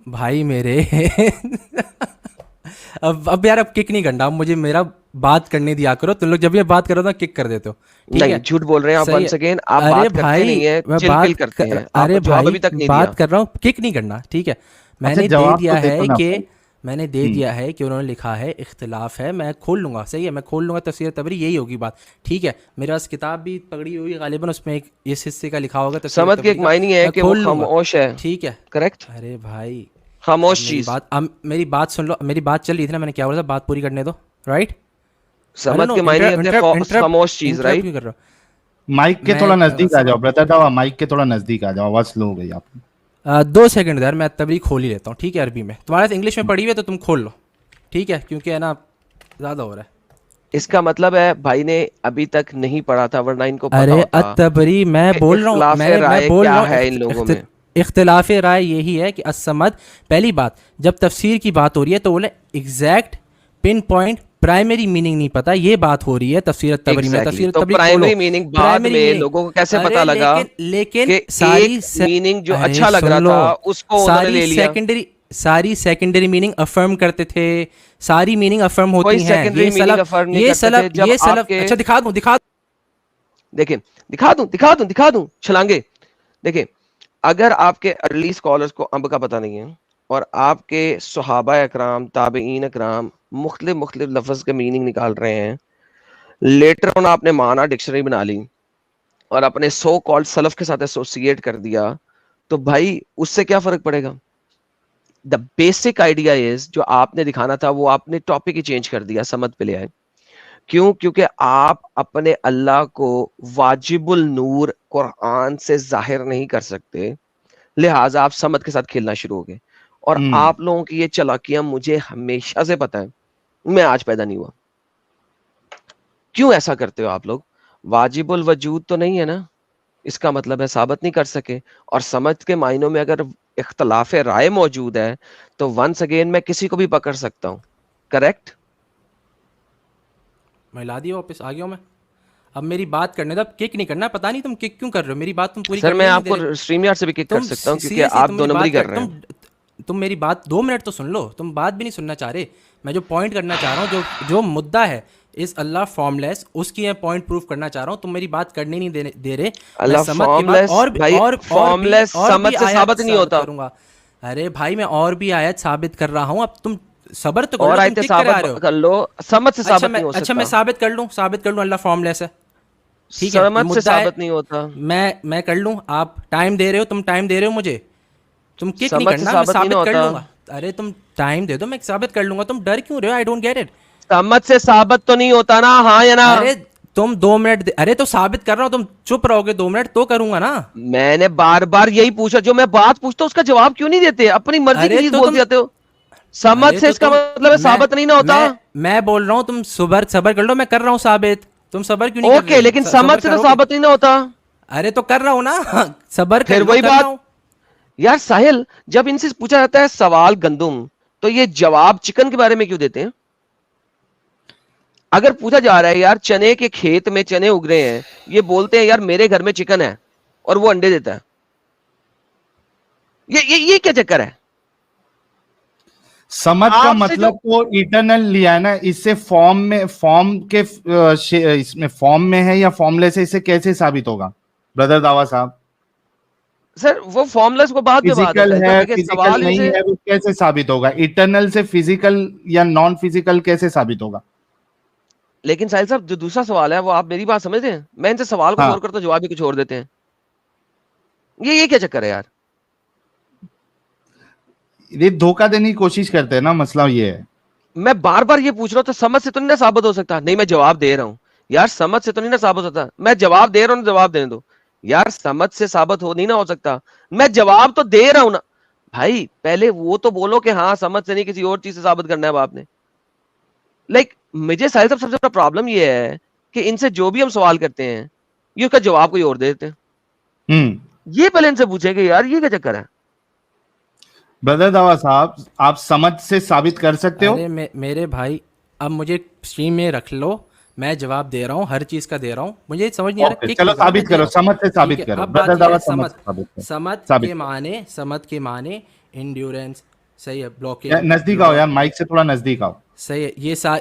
भाई मेरे अब यार अब किक नहीं करना, अब मुझे मेरा बात करने दिया करो। तुम लोग जब भी बात करो ना किक कर देते हो। ठीक नहीं, है, झूठ बोल रहे हैं आप। सही है। वंस अगेन आप अरे बात करते नहीं भाई है, मैं चिल पिल करते हैं। आप अरे जवाब भाई अभी तक नहीं बात दिया। कर रहा हूँ, किक नहीं करना। ठीक है, अच्छा मैंने दे जवाब दिया तो दे दो है ना कि भाई। मैंने दे दिया है कि उन्होंने लिखा है इख्तिलाफ है, मैं खोल लूँगा। सही है, मैं खोल लूँगा तफसीर तबरी, यही होगी बात। ठीक है, मेरे पास किताब भी पकड़ी हुई है गालिबन, उसमें एक इस हिस्से का लिखा होगा तफसीर समझ के एक तबरी का, मायने है मैं कि वो खोल लूँगा। खामोश है। ठीक है। करेक्ट। अरे भाई अब खामोश चीज। मेरी बात सुन लो, मेरी बात चल रही थी ना, मैंने क्या बोला था, बात पूरी करने दो। राइट। आई डोंट समझ नो, के मायने होते हैं खामोश चीज, इंटरप्ट राइट। क्यों कर रहा हूँ माइक के मैं? थोड़ा नजदीक आ जाओ ब्रदर दावा, माइक के थोड़ा नजदीक आ जाओ, आवाज स्लो हो गई आप। 2 सेकंड यार, मैं तभी खोल ही लेता हूँ। ठीक है, अरबी में तुम्हारे पास इंग्लिश में पढ़ी हुई है तो तुम खोल लो। ठीक है, क्योंकि है ना ज़्यादा हो रहा है। ठीक है। इसका मतलब है भाई ने अभी तक नहीं पढ़ा था, वरना इनको पता अरे होता अतबरी मैं कि बोल रहा हूँ, इख्तिलाफ मैं राय बोल क्या रहा हूँ है इन लोगों में। इख्तिलाफ राय यही है कि असमद। पहली बात, जब तफसीर की बात हो रही है तो बोले exact pin point primary meaning नहीं पता, ये बात हो रही है तफसीर तबरी में। एग्जैक्टली तफसीर तो तबरी खोलो, प्राइमरी मीनिंग बाद प्राइमरी में मीनिंग। लोगों को कैसे अरे पता लगा लेकिन कि एक मीनिंग जो अरे अच्छा लग सुन रहा लो, था उसको उन्होंने ले लिया। सारी सेकेंडरी मीनिंग अफर्म करते थे। सारी मीनिंग अफर्म कोई होती हैं। सेकेंडरी मीनिंग अफर्म नहीं करते थे जब ये सलब, आपके। अच्छा दिखा देखिए, दिखा दूं छलांगे। देखिए, अगर आपके अर्ली स्कॉलर्स को अंब का पता नहीं है और आपके सहाबा अकराम ताबईन अकराम मुख्तलिफ मुख्तलिफ लफ्ज के मीनिंग निकाल रहे हैं, लेटर ऑन आपने माना डिक्शनरी बना ली और अपने सो कॉल्ड सलफ के साथ एसोसिएट कर दिया, तो भाई उससे क्या फर्क पड़ेगा? द बेसिक आइडिया इज जो आपने दिखाना था वो आपने टॉपिक ही चेंज कर दिया, समझ पे ले आए। क्यों? क्योंकि आप अपने अल्लाह को वाजिबुल नूर कुरान से जाहिर नहीं कर सकते, लिहाजा आप समझ के साथ खेलना शुरू हो गए। और हम्म। आप लोगों की ये चालाकियां मुझे हमेशा से पता है, मैं आज पैदा नहीं हुआ। क्यों ऐसा करते हो आप लोग? वाजिबुल वजूद तो नहीं है ना, इसका मतलब है साबित नहीं कर सके। और समझ के मायनों में अगर इख्तलाफ राय मौजूद है तो वंस अगेन मैं किसी को भी पकड़ सकता हूं। करेक्ट। मैं ला दिया वापस, आ गया हूँ मैं। अब मेरी बात करने दो, अब किक नहीं करना। पता नहीं तुम किक क्यों कर रहे हो, मेरी बात तुम पूरी सर करने मैं ही नहीं दे आपको रहे। स्ट्रीम यार्ड से भी किक कर तुम सकता हूं क्योंकि सीरियसली आप तुम दो मेरी नंबरी बात कर कर रहे हैं। तुम मेरी बात 2 मिनट तो सुन लो, तुम बात भी नहीं सुनना चाह रहे। मैं जो पॉइंट करना चाह रहा हूँ, जो मुद्दा है इस अल्लाह फॉर्मलेस, उसकी मैं पॉइंट प्रूफ करना चाह रहा हूँ। तुम मेरी बात करने नहीं दे रहे। मैं अल्लाह समझ के बाद फॉर्मलेस भाई, फॉर्मलेस और समझ भी से आयत साबित नहीं साबित होता। करूंगा। अरे भाई मैं और भी आयत साबित कर रहा हूँ, अब तुम सबर तो कर और लो, तुम आयतें किक करे आ साबित रहे हो। कर लो, समझ से साबित नहीं हो अच्छा मैं सकता। साबित कर लूँ अल्लाह फॉर्मलेस है। ठीक है, ये समझ से मुद्दा है। साबित नहीं होता। मैं कर लूँ, आप टाइम दे रहे हो, तुम टाइम दे रहे हो मुझे। तुम किक नहीं समझ से करना, मैं साबित नहीं ना साबित कर होता। लूंगा। अरे तुम टाइम दे दो, मैं साबित कर लूंगा। तुम डर क्यों रहे हो? I don't get it. समझ से साबित तो नहीं होता ना, हाँ या ना? अरे तुम 2 मिनट अरे तो साबित कर रहा हूं, तुम चुप रहोगे 2 मिनट तो करूंगा ना। मैंने बार बार यही पूछा, जो मैं बात पूछता हूं उसका जवाब क्यों नहीं देते? अपनी मर्जी की अरे चीज तो बोलते तुम जाते हो। समझ अरे से तो इसका तुम मतलब है मैं साबित नहीं ना होता। मैं बोल रहा हूँ, तुम सबर कर लो, मैं कर रहा हूँ साबित। तुम सबर क्यों नहीं कर ओके, रहे? लेकिन समझ सबर से तो करोगे? साबित नहीं ना होता। अरे तो कर रहा हूँ ना सबर कर फिर लो, वही कर रहा बात। हूँ। यार साहिल, जब इनसे पूछा जाता है सवाल गंदुम, तो ये जवाब चिकन के बारे में क्यों देते हैं? अगर पूछा जा रहा है यार चने के खेत में चने उग रहे हैं, ये बोलते हैं यार मेरे घर में चिकन है और वो अंडे देता है। ये क्या चक्कर है? समझ का आपसे जो मतलब तो इटरनल लिया है ना, इससे फॉर्म में फॉर्म के इसमें फॉर्म में है या फॉर्मलेस है, इससे कैसे साबित होगा ब्रदर दावा साहब? सर वो फॉर्मलेस को बाद में बात है फिजिकल साहिल है साहब, देखिए फिजिकल सवाल नहीं इनसे। है, वो कैसे साबित होगा? इटरनल से फिजिकल या नॉन फिजिकल कैसे साबित होगा? लेकिन साहिल साहब जो दूसरा सवाल है वो आप मेरी बात समझते हैं, मैं इनसे सवाल कुछ हाँ, और करता हूं, जवाब भी कुछ और देते हैं। ये क्या चक्कर है यार? ये धोखा देने की कोशिश करते हैं ना, मसला ये है। मैं बार बार ये पूछ रहा हूं तो समझ से तो नहीं ना साबित हो सकता? नहीं मैं जवाब दे रहा हूं। यार समझ से तो नहीं ना साबित होता, मैं जवाब दे रहा हूं, जवाब देने दो। यार समझ से साबित हो नहीं ना हो सकता, मैं जवाब तो दे रहा हूं ना। भाई पहले वो तो बोलो कि हाँ समझ से नहीं किसी और चीज से साबित करना है अब आपने। मुझे साहिल साहब सबसे बड़ा प्रॉब्लम ये है कि इनसे जो भी हम सवाल करते हैं ये उसका जवाब कोई और दे देते हैं। हम्म। ये पहले इनसे पूछेंगे यार ये क्या चक्कर है? ब्रदर दावा साहब, आप समझ से साबित कर सकते हो? अरे मेरे भाई, अब मुझे स्ट्रीम में रख लो। मैं जवाब दे रहा हूँ, हर चीज़ का दे रहा हूँ। मुझे समझ नहीं आ रहा, ओके, किक चलो नहीं करो, मैं साबित दे करो, रहा हूँ। समझ से ठीक साबित है, करो अब ब्रदर बात यह दावा, है समझ से साबित करो। समझ साबित के करो। माने, समझ के माने इंड्योरेंस, सही है, ब्लॉकेज, नजदीक आओ यार, माइक से थोड़ा नजदीक आओ। सही है,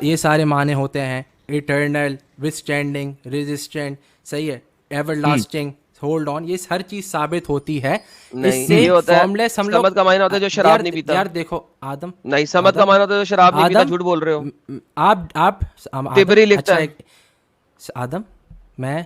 ये सारे माने होते हैं, इटर्नल, विथस्टैंडिंग, रेजिस्टेंट, सही है, एवरलास्टिंग, होल्ड ऑन, ये हर चीज साबित होती है। नहीं, इससे ये होता है फॉर्मलेस हम लोग, समद का मायना होता है जो शराब नहीं पीता। यार देखो आदम, नहीं, समद का मायना होता है जो शराब नहीं पीता, आदम, झूठ बोल रहे हो। आप तिबरी लिखता है। आदम, मैं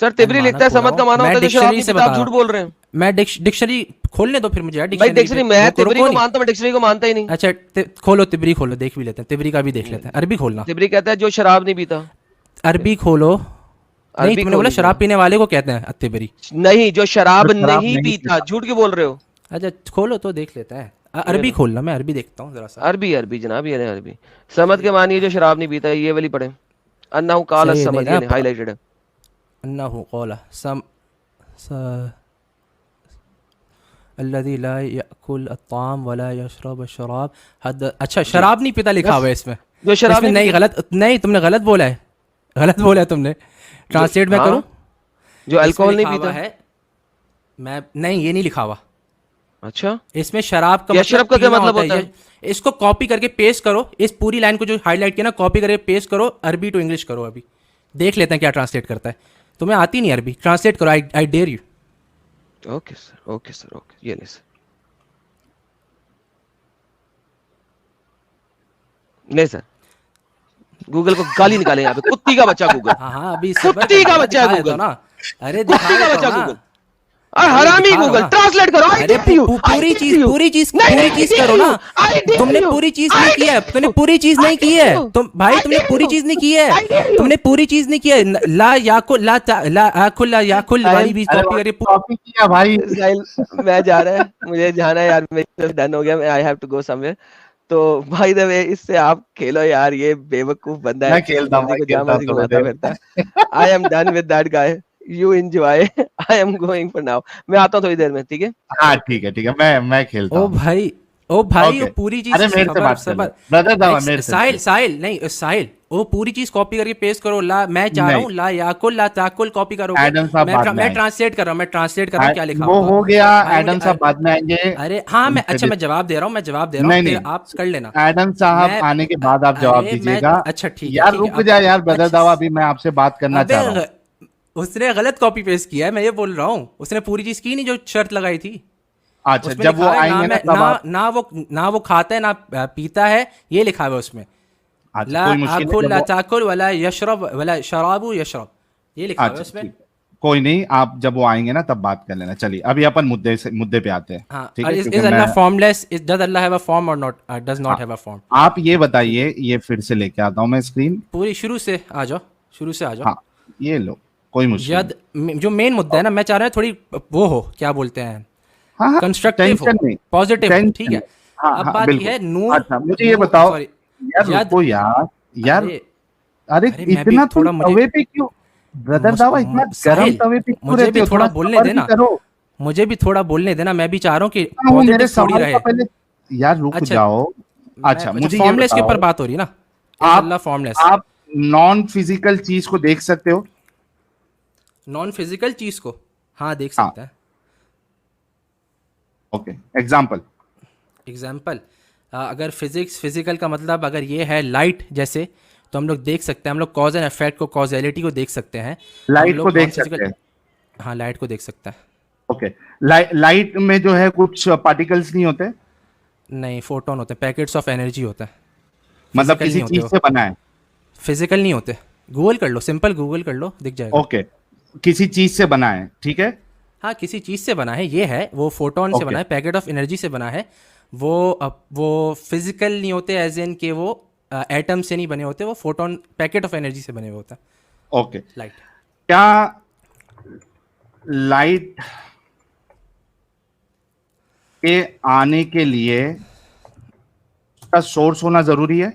सर तिबरी लिखता है, समद का मायना होता है जो शराब नहीं पीता, आप झूठ बोल रहे हैं। मैं डिक्शनरी खोलने दो फिर मुझे यार, भाई डिक्शनरी, मैं तिबरी को नहीं। मानता हूं, मैं डिक्शनरी को मानता ही नहीं। अच्छा खोलो तिबरी, खोलो, देख भी लेते हैं, तिबरी का भी देख लेते हैं। अरबी खोलना, तिबरी कहता है जो शराब नहीं पीता। अरबी खोलो। नहीं, तुमने बोला शराब पीने वाले को कहते हैं तिबरी। नहीं, जो शराब जो शराब नहीं नहीं पीता, झूठ क्यों बोल रहे हो। अच्छा खोलो तो देख लेते हैं। अरबी खोलना, मैं अरबी देखता हूँ जरा सा। अरबी, अरबी जनाब, ये रहे अरबी। समद के मानिए जो शराब नहीं पीता, ये वाली पढ़े। अन्नहु काल सही है, समद, नहीं ये ना, हाईलाइटेड है। अन्नहु क़ाला अल्लज़ी ला यअकुल अत्ताम वला यशरब अश-शराब हद। अच्छा शराब नहीं पीता लिखा हुआ है इसमें, जो शराब इसमें नहीं, गलत नहीं, तुमने गलत बोला है, गलत बोला है तुमने। ट्रांसलेट मैं हाँ, करूं, जो अल्कोहल नहीं लिखा हुआ पीता है, मैं नहीं, ये नहीं लिखा हुआ। अच्छा, इसमें शराब का यशरब का क्या पीना मतलब होता है? इसको कॉपी करके पेस्ट करो, इस पूरी लाइन को जो हाईलाइट किया ना, कॉपी करके पेस्ट करो, अरबी टू इंग्लिश करो। अभी देख लेते हैं क्या ट्रांसलेट करता है। तुम्हें आती नहीं अरबी, ट्रांसलेट करो, I dare you. Okay sir, okay sir, okay, ये ले सर, नहीं सर, गूगल को गाली निकाले यहाँ पे, कुत्ती का बच्चा गूगल, हाँ हाँ, अभी सबर कुत्ती का करो, बच्चा है दिखाया गूगल, तो ना। अरे कुत्ती दिखाया का तो बच्चा ना। गूगल, और हरामी दिखा रहा गूगल, ना। ट्रांसलेट करो। आई अरे डेयर यू, पूरी चीज करो ना। तुमने पूरी चीज नहीं की है, तुमने पूरी चीज नहीं की है, तुम भाई तुमने पूरी चीज नहीं की है, तुमने पूरी चीज नहीं की है। ला याकुल ला आकुल ला याकुल वाली भी कॉपी करके कॉपी किया भाई। साहिल, मैं जा रहा है, मुझे जाना है यार, मेरा डन हो गया, I have to go somewhere. तो भाई द वे, इससे आप खेलो यार, ये बेवकूफ बंदा है, मैं खेलता हूँ, मर्जी को मैं जहाँ खेलता मर्जी हूँ घुमाता थोड़ी फिरता है। I am done with that guy, you enjoy, I am going for now. मैं आता हूँ थोड़ी देर में, ठीक है। हाँ ठीक है, ठीक है, मैं खेलता ओ हूँ। भाई, ओ भाई, Okay. वो पूरी चीज अरे मेरे से खबर बात कर सब लो। ब्रदर दावा मेरे से साहिल साहिल नहीं साहिल, वो पूरी चीज कॉपी करके पेस्ट करो। ला, मैं चाह रहा नहीं। हूँ ला याकुल ला ताकुल कॉपी करोगे। एडम साहब बाद में मैं आएंगे। ट्रांसलेट कर रहा हूँ, मैं ट्रांसलेट कर रहा हूँ क्या लिखा वो होगा। हो गया, भाई एडम मुझे साहब बाद में आएंगे। अरे हाँ, मैं उनसे अच्छा मैं जवाब दे रहा हूँ, मैं जवाब दे रहा हूँ, नहीं फिर नहीं, आप कर लेना। एडम साहब मैं आने के बाद आप जवाब अरे मैं दीजिएगा। अच्छा ठीक है, यार ठीक है, रुक अब जा यार ब्रदर अच्छा, दावा, अभी मैं आपसे बात करना अबे चाह रहा हूँ। उसने गलत कॉपी पेस्ट किया है, मैं ये बोल रहा हूँ। उसने पूरी चीज की नहीं जो शर्त लगाई थी। अच्छा उसमें जब वो लिखा है आएंगे ना तब आप, ना वो खाता है ना पीता है, ये लिखा हुआ है उसमें। अच्छा ला कोई मुश्किल आकुल नहीं, ला जब वो, ताकुल वला यशरब वला शराबु यशरब, ये लिखा हुआ है अच्छा उसमें। ठीक है, कोई नहीं, आप जब वो आएंगे ना तब बात कर लेना। चलिए अभी अपन मुद्दे पे आते हैं। हाँ, ठीक और है, इज क्योंकि अल्लाह मैं, formless, is does Allah have a form और नॉट डज नॉट हाँ, हैव अ फॉर्म। आप ये बताइए, ये फिर से लेके आता हूँ मैं स्क्रीन। पूरी शुरू से आ जाओ, शुरू से आ जाओ। हाँ ये लो, कोई मुश्किल यद नहीं। जो मेन मुद्दा है ना, मैं चाह रहा हूँ थोड़ी वो हो, क्या बोलते हैं, हाँ हाँ, कंस्ट्रक्टिव हो, टेंशन नहीं, पॉजिटिव हो, टेंशन ठीक है। नहीं। हाँ अब हाँ बात बिल्कुल। यह है, नून, अच्छा मुझे ये बताओ सॉरी, यार, यद, रुको यार, यार अरे अरे अरे मैं भी इतना तुम थोड़ा, मुझे तवे पे क्यों, ब्रदर दावा इतना गरम साहिल, तवे पे क्यों मुझे रहते भी हो, थोड़ा थोड़ा बोलने सब्र भी देना, करो। मुझे भी थोड़ा बोलने देना। मैं भी चाह रहा हूँ कि हाँ, वो मेरे पॉजिटिव थोड़ी सवाल रहे। का पहले, यार रुक अच्छा, जाओ। मैं अच्छा अच्छा मुझे ये फॉर्मलेस के ऊपर बताओ, बात हो रही है ना, इज आप अल्लाह फॉर्मलेस। आप नॉन फिजिकल चीज को देख सकते हो? नॉन फिजिकल चीज को हाँ देख हाँ, सकता है। Okay, example. एग्जाम्पल, अगर फिजिकल का मतलब अगर ये है लाइट जैसे, तो हम लोग देख सकते हैं, हम लोग कॉज एंड इफेक्ट को, कॉजेलिटी को देख सकते हैं। हम लाइट लोग को देख non-physical- सकते हैं? हाँ लाइट को देख सकता है। ओके, लाइट में जो है कुछ पार्टिकल्स नहीं होते? नहीं, फोटोन होते हैं, पैकेट्स ऑफ एनर्जी होता है। मतलब फिजिकल किसी नहीं होते चीज वो, से बना है? फिजिकल नहीं होते। गूगल कर लो, सिंपल गूगल कर लो, दिख जाएगा। ओके, किसी चीज से बना है, ठीक है। हाँ किसी चीज़ से बना है, ये है, वो फोटोन से ओके, बना है, पैकेट ऑफ एनर्जी से बना है। वो फिजिकल नहीं होते, एज इन के वो एटम से नहीं बने होते, वो फोटोन पैकेट ऑफ एनर्जी से बने हुए होता है। ओके, लाइट, क्या लाइट के आने के लिए उसका सोर्स होना जरूरी है?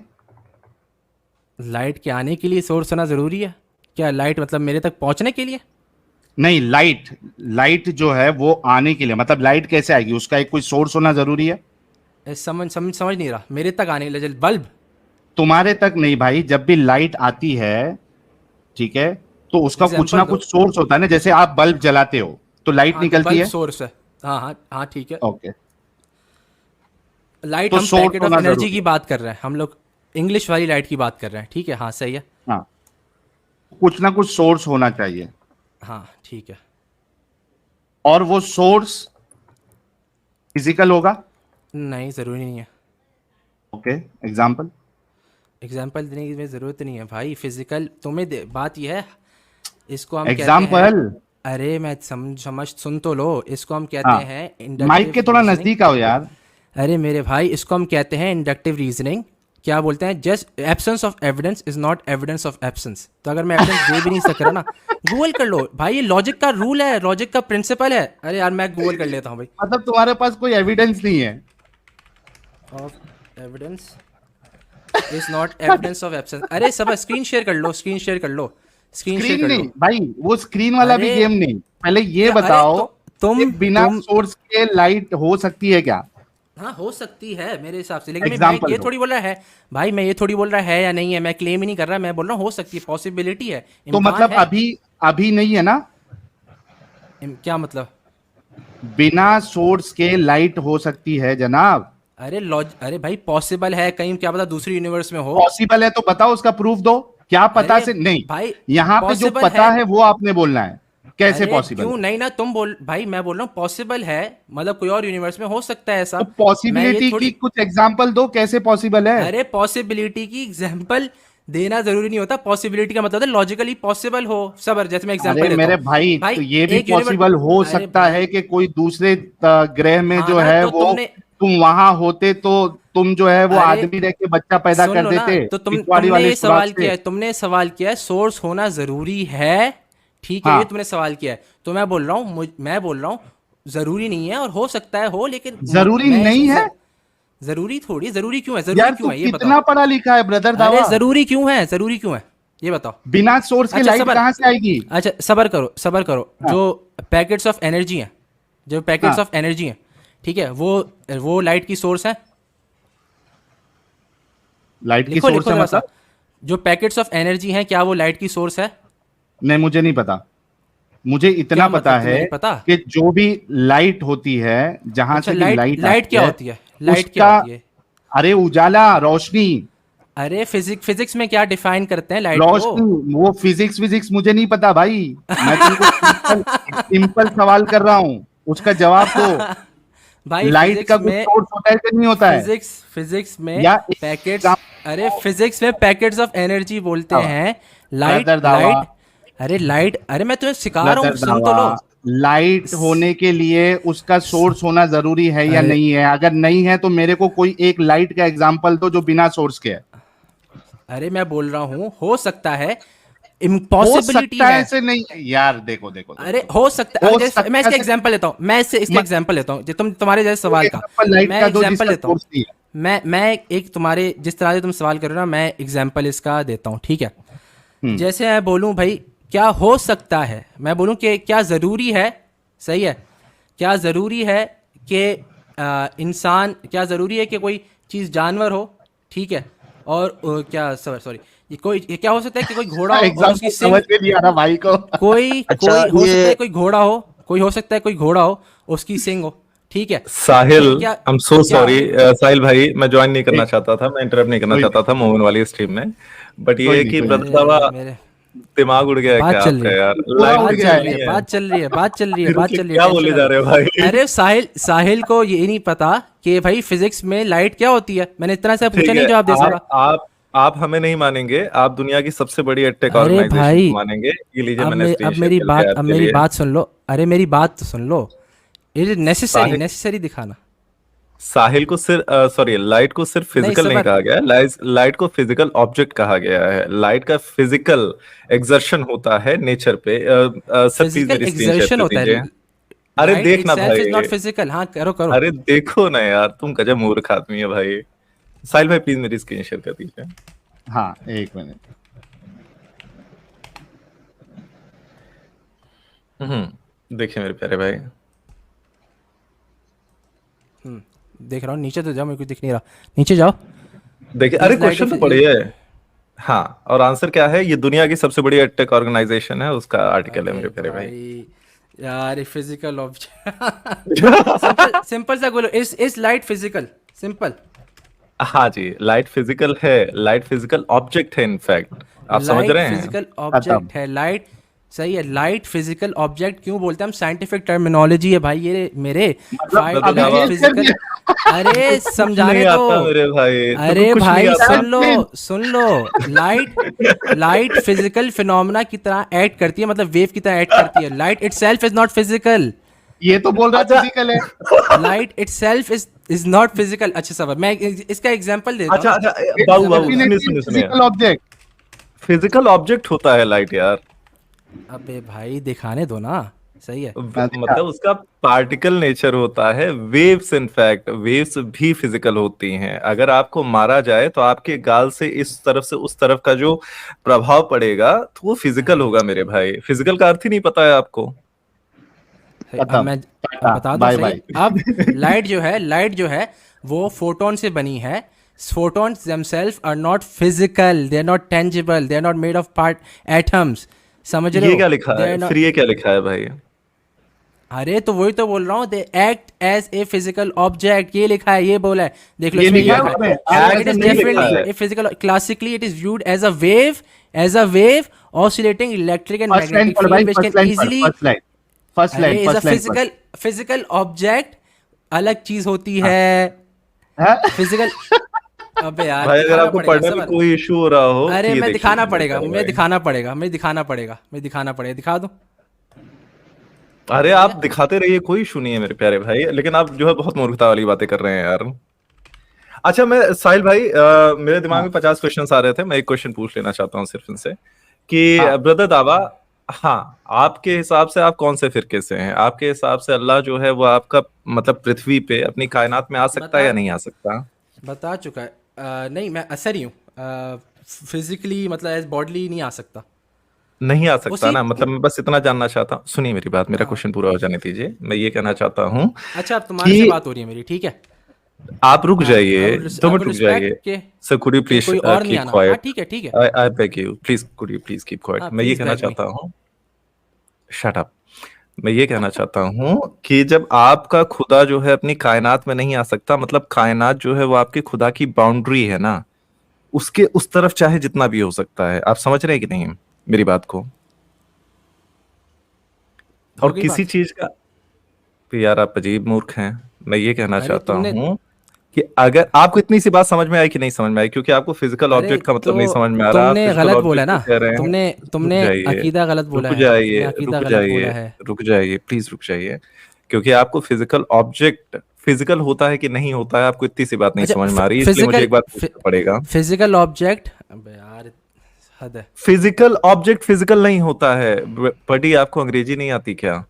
लाइट के आने के लिए सोर्स होना ज़रूरी है? क्या लाइट मतलब मेरे तक पहुंचने के लिए? नहीं, लाइट जो है वो आने के लिए, मतलब लाइट कैसे आएगी, उसका एक कोई सोर्स होना जरूरी है? समझ नहीं रहा, मेरे तक आने के लिए बल्ब। तुम्हारे तक नहीं भाई, जब भी लाइट आती है, ठीक है, तो उसका कुछ ना एग्जाम्पल दो। कुछ सोर्स होता है ना, जैसे आप बल्ब जलाते हो तो लाइट हाँ तो निकलती बल्ब है। सोर्स है। हाँ हाँ हाँ ठीक है। ओके, लाइट तो हम सोर्स पैकेट ऑफ होना एनर्जी जरूरी की बात कर रहे हैं, हम लोग इंग्लिश वाली लाइट की बात कर रहे हैं, ठीक है, हाँ सही है, हाँ, कुछ ना कुछ सोर्स होना चाहिए, हाँ ठीक है। और वो सोर्स फिजिकल होगा। नहीं ज़रूरी नहीं है, ओके, एग्जांपल। एग्जाम्पल देने की ज़रूरत नहीं है भाई, फिजिकल तुम्हें बात यह है, इसको हम कहते हैं, एग्जांपल। अरे मैं समझ सुन तो लो, इसको हम कहते हाँ, हैं माइक के इंडक्टिव थोड़ा रीजनिंग। नजदीक आओ यार। अरे मेरे भाई, इसको हम कहते हैं इंडक्टिव रीजनिंग। क्या बोलते हैं, just absence of evidence is not evidence of absence. तो अगर मैं एविडेंस दे भी नहीं सक रहा ना, गूगल कर लो भाई, ये लॉजिक का रूल है, लॉजिक का प्रिंसिपल है। अरे यार मैं गूगल कर लेता हूँ भाई। मतलब तुम्हारे पास कोई एविडेंस नहीं है। Of evidence is not evidence of absence. अरे सब स्क्रीन शेयर कर लो, स्क्रीन शेयर कर लो, स्क्रीन शेयर स्क्रीन कर नहीं लो। भाई, वो स्क्रीन वाला भी अरे गेम नहीं। पहले ये अरे बताओ तुम कि बिना तुम सोर्स के लाइट हो सकती है क्या? हाँ हो सकती है मेरे हिसाब से, लेकिन मैं एग्जांपल ये दो। थोड़ी बोल रहा है भाई, मैं ये थोड़ी बोल रहा है या नहीं है, मैं क्लेम ही नहीं कर रहा, मैं बोल रहा हूँ हो सकती है, पॉसिबिलिटी है, तो इम्कान मतलब है। अभी अभी नहीं है ना? क्या मतलब? बिना सोर्स के लाइट हो सकती है जनाब। अरे भाई पॉसिबल है, कहीं क्या पता दूसरी यूनिवर्स में हो। पॉसिबल है तो बताओ, उसका प्रूफ दो। क्या पता अरे से नहीं, भाई यहाँ पे जो पॉसिबल पता है वो आपने बोलना है। कैसे अरे पॉसिबल क्यों है? नहीं ना, तुम बोल भाई, मैं बोल रहा हूँ पॉसिबल है, मतलब कोई और यूनिवर्स में हो सकता है ऐसा। तो मैं ये पॉसिबिलिटी की थोड़ी, कुछ एग्जांपल दो, कैसे पॉसिबल है? अरे पॉसिबिलिटी की एग्जांपल देना जरूरी नहीं होता, पॉसिबिलिटी का मतलब है लॉजिकली पॉसिबल हो। सबर, जैसे मैं एग्जांपल अरे देता मेरे हूँ भाई, भाई, तो ये भी एक यूनिवर्स, पॉसिबल हो अरे सकता भाई है कि कोई दूसरे ग्रह में हाँ जो ना, है तो वो तुमने, तुम वहां होते तो तुम जो है वो अरे आदमी रह के बच्चा पैदा सुन कर लो ना, देते तो पिछवाड़ी तुमने वाले ये सुराग सवाल से। किया है, तुमने सवाल किया है सोर्स होना जरूरी है, ठीक है, ये हाँ, तुमने सवाल किया है, तो मैं बोल रहा हूँ, मैं बोल रहा हूँ जरूरी नहीं है, और हो सकता है हो, लेकिन जरूरी मैं नहीं है। जरूरी थोड़ी, जरूरी क्यों है, जरूरी यार तू क्यों है ये बताओ। कितना पढ़ा लिखा है ब्रदर अरे दावा? जरूरी क्यों है, जरूरी क्यों है ये बताओ। बिना सोर्स के अच्छा लाइट सबर, कहाँ से आएगी? अच्छा सबर करो, सबर करो, हाँ, जो पैकेट्स ऑफ एनर्जी हैं, जो पैकेट्स हाँ, ऑफ एनर्जी हैं, ठीक है, वो लाइट की सोर्स है। लाइट की लिखो सोर्स लिखो है जरा सा, मतलब? जो पैकेट्स ऑफ एनर्जी हैं, क्या वो लाइट की सोर्स है? नहीं, मुझे नहीं पता। मुझे इतना क्या पता मतलब तुम्हें है नहीं पता? कि जो भी लाइट होती है, जहां अच्छा से भी लाइट, लाइट लाइट आती क्या है, होती है, लाइट क्या उसका, होती है? अरे उजाला, रोशनी। अरे फिजिक्स में क्या डिफाइन करते हैं लाइट को? रोशनी, वो फिजिक्स फिजिक्स मुझे नहीं पता भाई। मैं तुमको सिंपल सिंपल सवाल कर रहा हूँ, उसका जवाब दो। भाई लाइट का कुछ सोर्स होता है कि नहीं होता है? फिजिक्स में या पैकेट्स, अरे फिजिक्स में पैकेट्स ऑफ एनर्जी बोलते हैं, लाइट ब्रदर दावा, लाइट, अरे लाइट, अरे मैं तुम्हें सिखा रहा हूँ, ब्रदर सुन तो लो। दावा, लाइट होने के लिए उसका सोर्स होना जरूरी है या अरे नहीं है? अगर नहीं है तो मेरे को कोई एक लाइट का एग्जांपल दो जो बिना सोर्स के है। अरे मैं बोल रहा हूँ हो सकता है, हो इम्पॉसिबिलिटी सकता है है। ऐसे नहीं यार, देखो देखो देखो, अरे हो सकता है, हो जैसे मैं सकता इसका है। एग्जांपल लेता हूँ, मैं इसका एग्जांपल लेता हूँ, जो तुम्हारे जैसे सवाल का लाइट मैं का दो एग्जांपल जिसका लेता हूँ, सोर्स नहीं है। मैं एक तुम्हारे जिस तरह से तुम सवाल कर रहे हो ना, मैं एग्जांपल इसका देता हूँ, ठीक है। जैसे मैं बोलूँ भाई, क्या हो सकता है, मैं बोलूँ कि क्या ज़रूरी है, सही है, क्या ज़रूरी है कि इंसान, क्या ज़रूरी है कि कोई चीज़ जानवर हो, ठीक है, और क्या सॉरी, ये क्या हो सकता है कि कोई घोड़ा हो और एग्जांपल उसकी समझ सिंग, में नहीं आ रहा भाई को। कोई अच्छा, कोई हो सकता ये है कोई घोड़ा हो, कोई हो सकता है कोई घोड़ा हो, उसकी सिंग हो, ठीक है। साहिल, क्या आई एम सो क्या सॉरी साहिल भाई, मैं ज्वाइन नहीं करना एक- चाहता था, मैं इंटरप्ट नहीं करना कोई चाहता था मोहन वाली स्ट्रीम में, बट ये कोई है नहीं, कि कोई ब्रदर नहीं। साहबा अरे मेरे, दिमाग उड़ गया है बात क्या चल आपका रही है, यार? पूरा लाइट उड़ बात कुछ गया चल है। रही है, नहीं है। बात चल रही है, बात चल रही है, फिर बात कि चल रही है, क्या टेंशन बोले मत जा लो। रहे हो भाई? अरे साहिल को ये नहीं पता कि भाई फिजिक्स में लाइट क्या होती है, मैंने इतना सा पूछा ठीक नहीं, है, जवाब दे सका। आप हमें नहीं मानेंगे, आप दुनिया की सबसे बड़ी एडटेक अरे ऑर्गेनाइजेशन को भाई, मानेंगे। ये लीजिए, अब मैंने स्क्रीन शेयर मेरी किया है अब आपके मेरी लिए। बात सुन लो, अरे मेरी बात तो सुन लो, इट इज साहिल नेसेसरी दिखाना। साहिल को सिर्फ सॉरी, लाइट को सिर्फ नहीं फिजिकल नहीं सबर, कहा गया है, लाइट को फिजिकल ऑब्जेक्ट कहा गया है। लाइट का फिजिकल एक्सर्शन होता है नेचर पे। सर प्लीज फिजिकल मेरी स्क्रीन शेयर एक्सर्शन कर होता है, दीजिए। अरे लाइट देखना इटसेल्फ इज नॉट भाई, फिजिकल। हाँ करो करो। अरे देखो ना यार, तुम गजब मूर्ख आदमी है भाई। साहिल भाई प्लीज मेरी स्क्रीन शेयर कर दीजिए। हाँ, एक मिनट। देखिए मेरे प्यारे भाई, देख रहा हूँ, नीचे तो जाओ, मेरे को दिख नहीं रहा, नीचे जाओ। देखिए, अरे Is light क्वेश्चन a तो phy- पढ़िए। हाँ, और आंसर क्या है? ये दुनिया की सबसे बड़ी एडटेक ऑर्गेनाइजेशन है, उसका आर्टिकल है अरे मेरे प्यारे भाई। भाई यार, फिजिकल ऑब्जेक्ट सिंपल सा बोलो, इज लाइट फिजिकल? सिंपल। हाँ जी, लाइट फिजिकल है, लाइट फिजिकल ऑब्जेक्ट है इनफैक्ट। आप समझ रहे हैं? फिजिकल ऑब्जेक्ट है लाइट। सही है, लाइट फिजिकल ऑब्जेक्ट क्यों बोलते हैं हम? साइंटिफिक टर्मिनोलॉजी है भाई ये मेरे। मतलब अभी लाइट गेस फिजिकल, अरे कुछ समझाने नहीं दो। आता मेरे भाई, तुमको अरे कुछ नहीं भाई आता। सुन लो। लाइट फिजिकल फिनोमेना की तरह एक्ट करती है, मतलब वेव की तरह एक्ट करती है। Light itself is not physical. ये तो बोल रहा है अच्छा। फिजिकल है। Light itself is not physical. अच्छा सब मैं इसका एग्जांपल देता अच्छा हूँ अच्छा, It's बाबू बाबू सुनिए definitely सुनिए सुनिए, physical object. फिजिकल ऑब्जेक्ट होता है लाइट यार। ना। अबे भाई दिखाने दो ना। सही है। मतलब उसका पार्टिकल नेचर होता है, वेव्स इनफैक्ट वेव्स भी फिजिकल होती हैं। अगर आपको मारा जाए तो आपके गाल से इस तरफ से उस तरफ का जो प्रभाव पड़ेगा तो वो फिजिकल होगा मेरे भाई। फिजिकल का अर्थ ही नहीं पता है आपको? अब मैं अब बता दूं बाय सही। बाय। अब लाइट जो है वो फोटोन से बनी है। photons themselves are not physical, they are not tangible, they are not made of part atoms। समझ रहे ये हो? क्या लिखा They है are not- फिर? ये क्या लिखा है भाई? अरे तो वही तो बोल रहा हूँ, they act as a physical object. ये लिखा है, ये बोला है, देख लो ये इसमें लिखा है लिखा उसमें? है। इट ऐसा इज नहीं लिखा डेफिनेटली है। A physical. Classically it is viewed as a wave oscillating electric and first line magnetic पढ़ भाई, field which first can line पढ़, easily। फर्स्ट अरे line is a first line physical object अलग चीज होती है। पढ़। फिजिकल। अबे यार भाई अगर दिखाना आपको पड़ेगा पढ़ने में सबर। कोई इशू हो रहा हो, अरे ये मैं देखिए दिखाना मेरे पड़ेगा, प्यारे मैं भाई। दिखाना पड़ेगा, मैं दिखाना पड़ेगा, मैं दिखाना पड़ेगा। दिखा दूं? अरे आप दिखाते रहिए, कोई इशू नहीं है मेरे प्यारे भाई, लेकिन आप जो है बहुत मूर्खता वाली बातें कर रहे हैं यार। अच्छा, मैं साहिल भाई, मेरे दिमाग में 50 क्वेश्चंस आ रहे थे, मैं एक क्वेश्चन पूछ लेना चाहता हूँ सिर्फ इनसे कि हाँ। ब्रदर दावा, हाँ, आपके हिसाब से आप कौन से फिरके से हैं? आपके हिसाब से अल्लाह जो है वो आपका मतलब पृथ्वी पे अपनी कायनात में आ सकता है या नहीं आ सकता? बता चुका है। नहीं मैं असर ही हूँ। फिजिकली मतलब एज बॉडली नहीं आ सकता। नहीं आ सकता उसी ना? मतलब मैं बस इतना जानना चाहता हूँ, सुनिए मेरी बात, मेरा हाँ। क्वेश्चन पूरा हो जाने दीजिए। मैं ये कहना चाहता हूँ अच्छा अब तुम्हारे से कि बात हो रही है मेरी, ठीक है। आप रुक जाइए, आई 2 वुड मिनट रुक जाइए। रिस्पेक्ट के सर कुड यू कि प्लीज कोई और नहीं कीप आना। हाँ क्वाइट? ठीक है, ठीक है। I beg you please, could you please keep quiet? हाँ मैं ये प्लीज कहना बैग मी। चाहता हूँ, शट अप। मैं ये कहना चाहता हूँ कि जब आपका खुदा जो है अपनी कायनात में नहीं आ सकता, मतलब कायनात जो है वो आपके खुदा की बाउंड्री है ना, उसके उस तरफ चाहे जितना भी हो सकता है। आप समझ रहे हैं कि नहीं मेरी बात को? हो और गई किसी बात। चीज का यार, आप अजीब मूर्ख हैं। मैं ये कहना अरे चाहता तुमने हूँ कि अगर आपको इतनी सी बात समझ में आई कि नहीं समझ में आई, क्योंकि आपको फिजिकल अरे ऑब्जेक्ट का तो मतलब नहीं समझ में आ रहा, आप तुमने फिजिकल गलत बोला ऑब्जेक्ट को ना। कह रहे हैं। तुमने रुक तुमने जाइए, अकीदा गलत बोला रुक है। तुमने जाइए, अकीदा रुक गलत बोला जाइए, है। रुक जाइए, प्लीज रुक जाइए। क्योंकि आपको फिजिकल ऑब्जेक्ट फिजिकल होता है कि नहीं होता है, आपको इतनी सी बात नहीं अच्छा समझ में आ रही, इसलिए मुझे एक बात पूछना पड़ेगा। Physical object. अबे यार हद है। फिजिकल ऑब्जेक्ट फिजिकल नहीं होता है। बड़ी आपको अंग्रेजी नहीं आती क्या?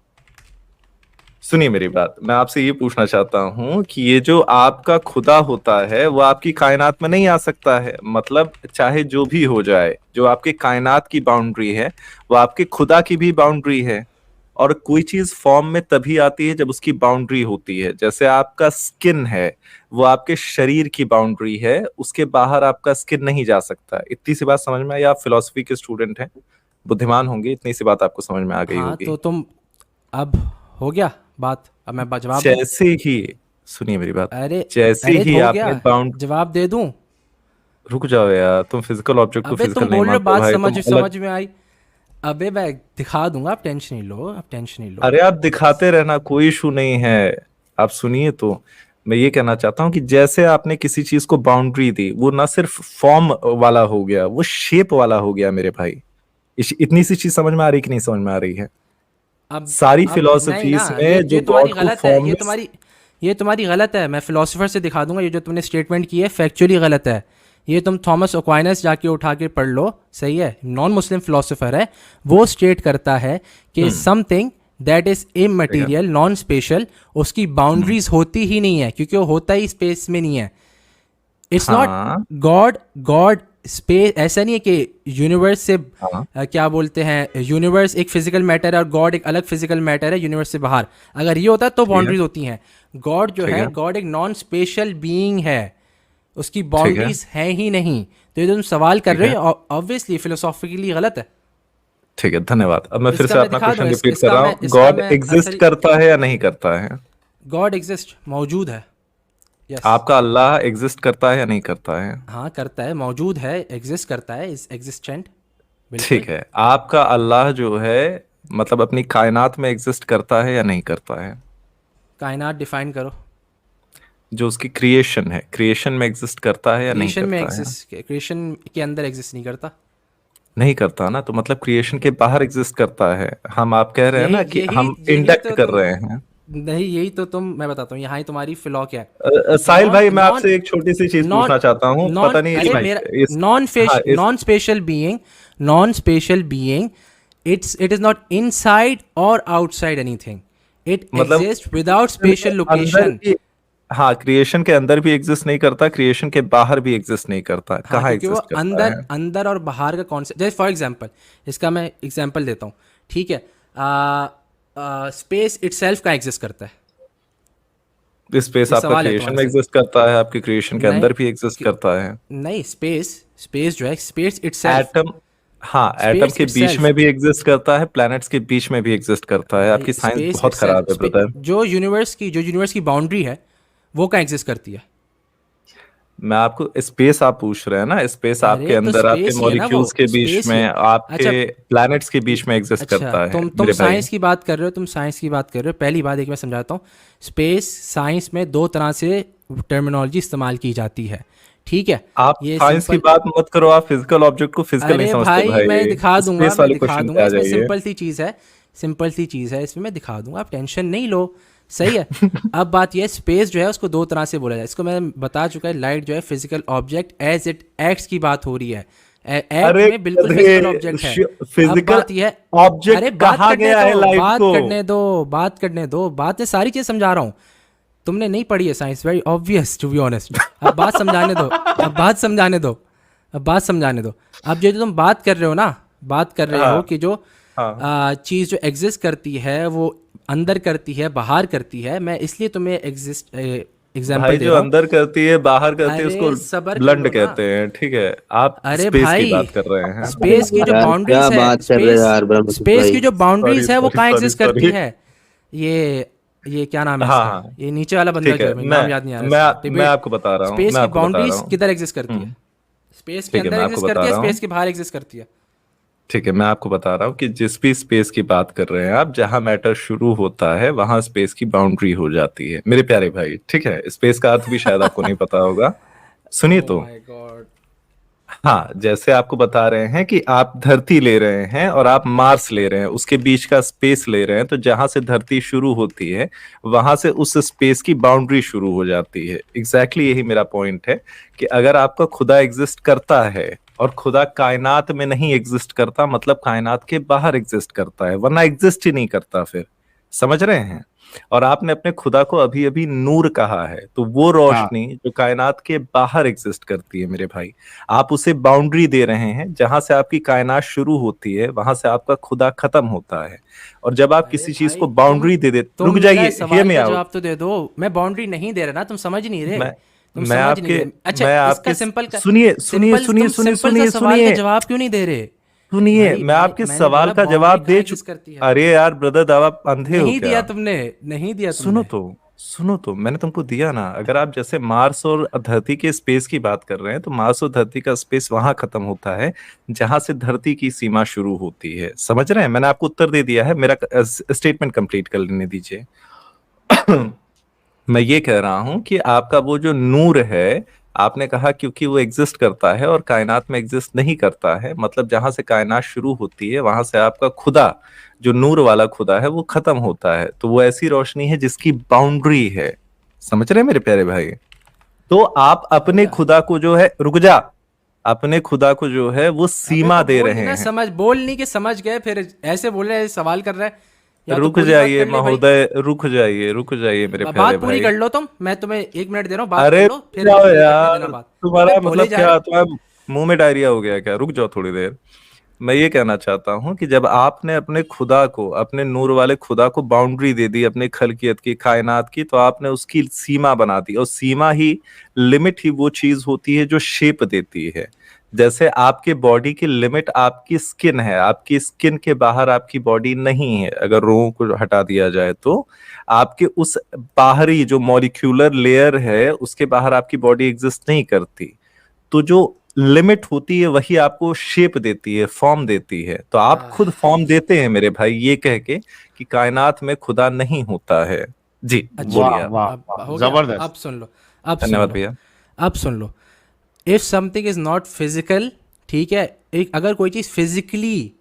सुनिए मेरी बात, मैं आपसे ये पूछना चाहता हूँ कि ये जो आपका खुदा होता है वो आपकी कायनात में नहीं आ सकता है। मतलब चाहे जो भी हो जाए, जो आपके कायनात की बाउंड्री है वो आपके खुदा की भी बाउंड्री है। और कोई चीज फॉर्म में तभी आती है जब उसकी बाउंड्री होती है। जैसे आपका स्किन है, वो आपके शरीर की बाउंड्री है, उसके बाहर आपका स्किन नहीं जा सकता। इतनी सी बात समझ में आई? आप फिलोसफी के स्टूडेंट हैं, बुद्धिमान होंगे, इतनी सी बात आपको समझ में आ गई हाँ होगी। तो तुम अब हो गया बात। अब मैं जवाब दूं? जैसे ही, सुनिए मेरी बात, अरे जैसे अरे ही हो आपने गया, बाउंड, जवाब दे दूं? रुक जाओ यार, तुम फिजिकल ऑब्जेक्ट को अबे फिजिकल तुम नहीं बोल रहे हो, मानते बात भाई, तुम अलग। समझ में आई। अबे मैं दिखा दूंगा, आप टेंशन नहीं लो, आप टेंशन नहीं लो। अरे आप दिखाते रहना, कोई इशू नहीं है। आप सुनिए तो, मैं ये कहना चाहता हूँ कि जैसे आपने किसी चीज को बाउंड्री दी, वो ना सिर्फ फॉर्म वाला हो गया, वो शेप वाला हो गया मेरे भाई। इतनी सी चीज समझ में आ रही कि नहीं समझ में आ रही है? अब सारी अब नहीं ना, फिलोसफीज में जो ये तुम्हारी गॉड को गलत है, फॉर्म ये में, तुम्हारी गलत है। मैं फिलोसोफर से दिखा दूंगा, ये जो तुमने स्टेटमेंट की है फैक्चुअली गलत है। ये तुम थॉमस एक्वाइनस जाके उठा के पढ़ लो, सही है, नॉन मुस्लिम फिलोसोफर है। वो स्टेट करता है कि something that is immaterial non special, उसकी बाउंड्रीज होती ही नहीं है, क्योंकि वो होता ही स्पेस में नहीं है। It's not God space. ऐसा नहीं है कि यूनिवर्स से क्या बोलते हैं, यूनिवर्स एक फिजिकल मैटर है और गॉड एक अलग फिजिकल मैटर है यूनिवर्स से बाहर। अगर ये होता तो बाउंड्रीज होती हैं। गॉड जो है, गॉड एक नॉन स्पेशल बीइंग है, उसकी बाउंड्रीज हैं ही नहीं। तो ये तुम सवाल कर रहे हो, ऑब्वियसली फिलोसॉफिकली गलत है। ठीक है, धन्यवाद। अब मैं फिर इसका से मैं अपना दिखा क्वेश्चन दूं, रिपीट इसका कर रहा मैं- हूँ। इसका गॉड मैं एग्जिस्ट असली- करता है या नहीं करता है? गॉड एग्जिस्ट, मौजूद है। यस। आपका अल्लाह एग्जिस्ट करता है या नहीं करता है? हाँ करता है, मौजूद है, एग्जिस्ट करता है, इज एग्जिस्टेंट। बिल्कुल। ठीक है, आपका अल्लाह जो है मतलब अपनी कायनात में एग्जिस्ट करता है या नहीं करता है? कायनात डिफाइन करो। जो उसकी क्रिएशन है, क्रिएशन में एग्जिस्ट करता है या नहीं क्रिएशन में करता है? एग्जिस्ट, क्रिएशन के अंदर एग्जिस्ट नहीं करता। नहीं करता ना, तो मतलब क्रिएशन के बाहर एग्जिस्ट करता है। हम आप कह रहे हैं यही ना कि यही हम यही इंडक्ट तो कर तुम, रहे हैं। नहीं यही तो तुम, मैं बताता हूँ यहाँ ही तुम्हारी फ्लॉ क्या है। साहिल नॉन भाई, मैं नॉन आपसे एक छोटी सी चीज नॉन पूछना चाहता हूँ, नॉन पता नहीं अरे भाई, मेरा इस हाँ इस non special being, non special being, it is not inside और आउटसाइड एनीथिंग, इट मतलब एग्जिस्ट विदाउट स्पेशल अंदर लोकेशन। भी, हाँ क्रिएशन के अंदर भी एग्जिस्ट नहीं करता, क्रिएशन के बाहर भी एग्जिस्ट नहीं करता, हाँ कहाँ क्योंकि वो एग्जिस्ट करता अंदर है? अंदर और बाहर का कॉन्सेप्ट, जैसे फॉर एग्जांपल, इसका मैं एग्जांपल देता हूँ, ठीक है। स्पेस इटसेल्फ का एग्जिस्ट करता है। स्पेस ये आपका सवाल है क्रिएशन तुम्हारे में से। एग्जिस्ट करता है, आपके क्रिएशन के नहीं अंदर भी एग्जिस्ट करता है। नहीं, स्पेस, स्पेस जो है, स्पेस इटसेल्फ, एटम, हाँ एटम स्पेस के बीच इटसेल्फ। में भी एग्जिस्ट करता है, प्लैनेट्स के बीच में भी एग्जिस्ट करता है। भाई आपकी साइंस स्पेस बहुत खराब है इटसेल्फ, ब्रदर। जो यूनिवर्स की बाउंड्री है वो कहाँ एग्जिस्ट करती है? मैं आपको स्पेस आप पूछ रहे हैं ना, स्पेस आपके अरे तो अंदर, आपके स्पेस ही है ना वो, मॉलिक्यूल्स के बीच स्पेस ही में, है। आपके अच्छा प्लैनेट्स के बीच में एग्जिस्ट अच्छा, करता है तुम मेरे भाई। साइंस की बात कर रहे हो, तुम साइंस की बात कर रहे हो। पहली बात एक मैं समझाता हूँ, स्पेस साइंस में दो तरह से टर्मिनोलॉजी इस्तेमाल की जाती है, ठीक है। आप ये साइंस की सिंपल, बात मत करो, आप फिजिकल ऑब्जेक्ट को फिजिकल नहीं अरे समझते भाई भाई। मैं दिखा दूंगा, स्पेस मैं वाले दिखा क्वेश्चन पे दूंगा, आ इसमें जाइए। सिंपल सी चीज़ है, सिंपल सी चीज़ है, इसमें मैं दिखा दूंगा, आप टेंशन नहीं लो, सही है। अब बात यह है, स्पेस जो है उसको दो तरह से बोला जाए, इसको मैं बता चुका है। लाइट जो है physical object as it acts की बात हो रही है, एक्ट अरे में बिल्कुल फिजिकल ऑब्जेक्ट है। अब फिजिकल बात यह है, अरे ऑब्जेक्ट बात कहा करने गया है दो, लाइट बात को? करने दो, बात करने दो, बात में सारी चीज़ समझा रहा हूँ। तुमने नहीं पढ़ी है science, very obvious to be honest. अब बात समझाने दो, अब बात समझाने दो, अब बात समझाने दो। अब जो तुम बात कर रहे हो ना, बात कर रहे हो हाँ कि जो हाँ चीज़ जो एग्जिस्ट करती है वो अंदर करती है, बाहर करती है, मैं इसलिए तुम्हें एग्जाम्पल भाई, दे जो रहा हूँ। अंदर करती है बाहर करती है उसको अरे सबर कर ब्लंड लो ना। कहते हैं, ठीक है? आप अरे स्पेस की भाई, बात कर रहे हैं। स्पेस की जो यार क्या बाउंड्रीज है, बात कर रहे हो स्पेस, यार ब्रह्मपुत्र स्पेस की भाई। जो सॉरी बाउंड्रीज है वो सॉरी कहाँ सॉरी एग्जिस्ट करती सॉरी। है? ये क्या नाम है हाँ इसका, हाँ, ये नीचे वाला बंदा ठीक जो है, है, मेरा नाम याद नहीं आ रहा मैं इसका, मैं डिबेट। आपको बता रहा हूँ, स्पेस मैं की आपको बता रहा बाउंड्रीज हूँ। किधर एग्जिस्ट करती है? स्पेस के ठीक है, अंदर मैं आपको एग्जिस्ट करती बता है, रहा हूँ। स्पेस के बाहर एग्जिस्ट करती है? ठीक है, मैं आपको बता रहा हूँ कि जिस भी स्पेस की बात कर रहे हैं आप, जहां मैटर शुरू होता है वहां स्पेस की बाउंड्री हो जाती है मेरे प्यारे भाई, ठीक है? स्पेस का अर्थ भी शायद आपको नहीं पता होगा, सुनिए ओह तो। My God. हाँ, जैसे आपको बता रहे हैं कि आप धरती ले रहे हैं और आप मार्स ले रहे हैं, उसके बीच का स्पेस ले रहे हैं, तो जहां से धरती शुरू होती है वहां से उस स्पेस की बाउंड्री शुरू हो जाती है। एग्जैक्टली यही मेरा पॉइंट है कि अगर आपका खुदा एग्जिस्ट करता है और खुदा कायनात में नहीं एग्जिस्ट करता, मतलब कायनात के बाहर एग्जिस्ट करता है, वरना एग्जिस्ट ही नहीं करता फिर। समझ रहे हैं? और आपने अपने खुदा को अभी अभी नूर कहा है, तो वो हाँ रोशनी जो कायनात के बाहर एग्जिस्ट करती है मेरे भाई, आप उसे बाउंड्री दे रहे हैं। जहां से आपकी कायनात शुरू होती है वहां से आपका खुदा खत्म होता है। और जब आप अरे किसी चीज भाई को बाउंड्री दे तुम रुक मेरा जाइए, इस हियर सवाल मी का आउट। जवाब तो दे दो। मैं बाउंड्री नहीं दे रहा ना, तुम समझ नहीं रहे, मैं तुम मैं समझ नहीं आपके रहे। अच्छा मैं इसका आपके सिंपल का, सुनिए सुनिए सिंपल, सुनिए तुम सुनिए सिंपल सा सुनिए सवाल का सुनिए जवाब क्यों नहीं दे रहे? सुनिए, भाई मैं आपके मैंने सवाल बोला का बाउंड्री जवाब कहाँ दे एग्जिस्ट करती है? अरे यार ब्रदर, दाव आप अंधे हो नहीं क्या? दिया तुमने, नहीं दिया सुनो तुमने। तो, सुनो तो, मैंने तुमको दिया ना। अगर आप जैसे मार्स और धरती के स्पेस की बात कर रहे हैं, तो मार्स और धरती का स्पेस वहां खत्म होता है जहां से धरती की सीमा शुरू होती है। समझ रहे हैं? मैंने आपको उत्तर दे दिया है, मेरा स्टेटमेंट कंप्लीट कर लेने दीजिए। मैं ये कह रहा हूं कि आपका वो जो नूर है, आपने कहा क्योंकि वो एग्जिस्ट करता है और कायनात में एग्जिस्ट नहीं करता है, मतलब जहां से कायनात शुरू होती है वहां से आपका खुदा, जो नूर वाला खुदा है, वो खत्म होता है। तो वो ऐसी रोशनी है जिसकी बाउंड्री है। समझ रहे हैं मेरे प्यारे भाई? तो आप अपने अच्छा खुदा को जो है, रुक जा, अपने खुदा को जो है वो अबे सीमा तो दे बोल रहे नहीं ना, हैं। समझ बोल नहीं कि समझ गए, फिर ऐसे बोल रहे हैं, सवाल कर रहे हैं, या तो रुक पूरी बात जाइए कर ले भाई। महोदय, रुक जाइए, रुक जाइए मेरे प्यारे बात पूरी भाई। कर लो तुम, मैं तुम्हें 1 मिनट दे रहा हूँ, बात कर अरे लो, फिर जाओ मुझे करने यार, देना बात। अबे तुम्हारा बोले मतलब जा रहे। क्या, तुम्हारा मुंह में डायरिया हो गया क्या? रुक जाओ थोड़ी देर। मैं ये कहना चाहता हूं कि जब आपने अपने खुदा को, अपने नूर वाले खुदा को बाउंड्री दे दी अपनी खलकियत की, कायनात की, तो आपने उसकी सीमा बना दी। और सीमा ही, लिमिट ही वो चीज होती है जो शेप देती है। जैसे आपके बॉडी की लिमिट आपकी स्किन है, आपकी स्किन के बाहर आपकी बॉडी नहीं है। अगर रोगों को हटा दिया जाए तो आपके उस बाहरी जो मॉलिक्यूलर लेयर है उसके बाहर आपकी बॉडी एग्जिस्ट नहीं करती। तो जो लिमिट होती है वही आपको शेप देती है, फॉर्म देती है। तो आप खुद फॉर्म देते हैं मेरे भाई, ये कह के कि कायनात में खुदा नहीं होता है। जी बोलिए वाह आप। वाह अब वाह, हो गया। जबरदस्त। अब सुन लो, अब सुन धन्यवाद लो, भैया। अब सुन लो। If something is not physical, ठीक है, एक अगर कोई चीज़ फिजिकली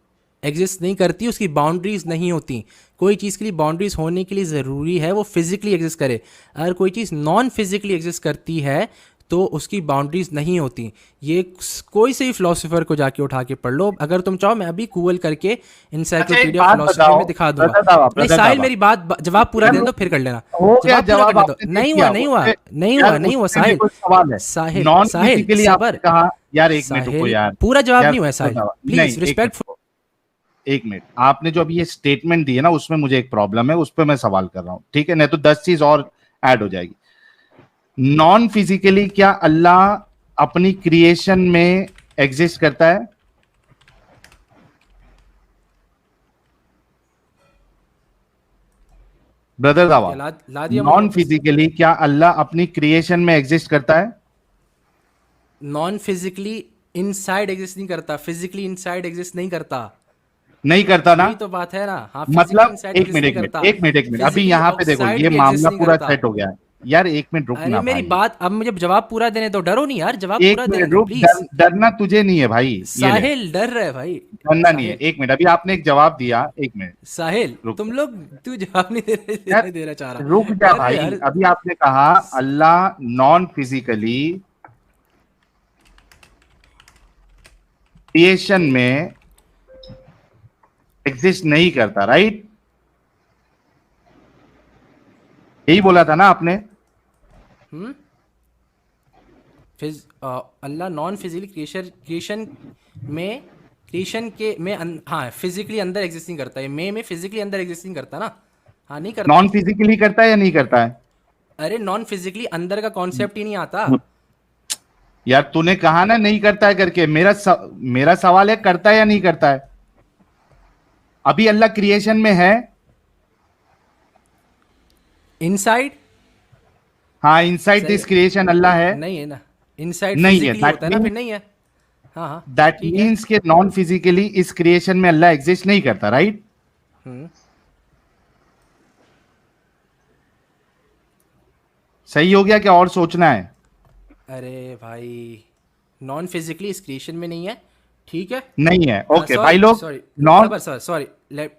एग्जिस्ट नहीं करती, उसकी बाउंड्रीज नहीं होती। कोई चीज़ के लिए बाउंड्रीज होने के लिए ज़रूरी है वो फिजिकली एग्जिस्ट करे। अगर कोई चीज़ नॉन फिजिकली एग्जिस्ट करती है तो उसकी बाउंड्रीज नहीं होती। ये कोई से भी फिलोसोफर को जाके उठा के पढ़ लो। अगर तुम चाहो मैं अभी गूगल करके इंसाइक्लोपीडिया बात फिलोसफी बताओ, में दिखा ब्रदर दूंगा। दावा, नहीं ब्रदर साहिल, दावा। मेरी बात जवाब पूरा देने दो, फिर कर लेना। हो गया जवाब पूरा जवाब, करने दो। आपने नहीं दे हुआ, दिया। नहीं हुआ, उसमें- नहीं यार, हुआ, नहीं हुआ उसमें भी साहिल। कुछ सवाल है। साहिल, नॉन साहिल, फिजिकली आपने सबर। कहा, यार एक मिनट रुको साहिल, यार। पूरा जवाब यार, नहीं हुआ है साहिल, नहीं, प्लीज एक रिस्पेक्ट। मिनट, एक मिनट। आपने जो अभी ये स्टेटमेंट दी है ना, उसमें मुझे एक प्रॉब्लम है, उस पर मैं सवाल कर रहा हूँ, ठीक है? नहीं तो 10 चीज और ऐड हो जाएगी। नॉन फिजिकली क्या अल्लाह अपनी क्रिएशन में एग्जिस्ट करता है? ब्रदर दावा, ला दिया नॉन फिजिकली क्या अल्लाह अपनी क्रिएशन में एग्जिस्ट करता है? नॉन फिजिकली इनसाइड एग्जिस्ट नहीं करता, फिजिकली इनसाइड एग्जिस्ट नहीं करता। नहीं करता ना? यही तो बात है ना। हाँ, मतलब inside एक exist मिनट, नहीं एक मिनट, करता। एक मिनट, एक मिनट, अभी Physically यहाँ पे देखो, outside ये भी मामला exist नहीं पूरा करता। सेट हो गया है। यार एक मिनट अरे रुकना मेरी भाई, बात, अब मुझे जवाब पूरा देने दो, डरो नहीं यार, जवाब एक पूरा देने मिनट दो रुक। प्लीज। डरना तुझे नहीं है भाई, ये ले। साहिल डर रहा है भाई। डरना नहीं है। साहिल, एक मिनट, अभी आपने एक जवाब दिया, एक मिनट साहिल रुक। तुम लोग, तू जवाब नहीं यार देना चाह रहा। रुक जा डर भाई, यार। अभी आपने कहा अल्लाह नॉन फिजिकली क्रिएशन में एग्जिस्ट नहीं करता, राइट? यही बोला था ना आपने? अल्लाह नॉन फिजिकली क्रिएशन में, हाँ फिजिकली अंदर एग्जिस्ट नहीं करता। ये में फिजिकली अंदर एग्जिस्ट नहीं करता ना। हाँ नहीं करता। नॉन फिजिकली करता है या नहीं करता है? अरे नॉन फिजिकली अंदर का कॉन्सेप्ट ही नहीं आता। यार तूने कहा ना नहीं करता है करके, मेरा सवाल है करता है या नहीं करता है? अभी अल्लाह क्रिएशन में है? इनसाइड, हाँ, इनसाइड दिस क्रिएशन अल्लाह है? नहीं है ना। इनसाइड नहीं है, फिजिकली that होता है ना, फिर means- नहीं है। हाँ हाँ दैट ठीक है। मीन्स के नॉन फिजिकली इस क्रिएशन में अल्लाह एग्जिस्ट नहीं करता, राइट? हम्म, सही हो गया क्या, और सोचना है? अरे भाई नॉन फिजिकली इस क्रिएशन में नहीं है, ठीक है। नहीं है, ओके sorry, भाई लोग। sorry, नॉन सॉरी,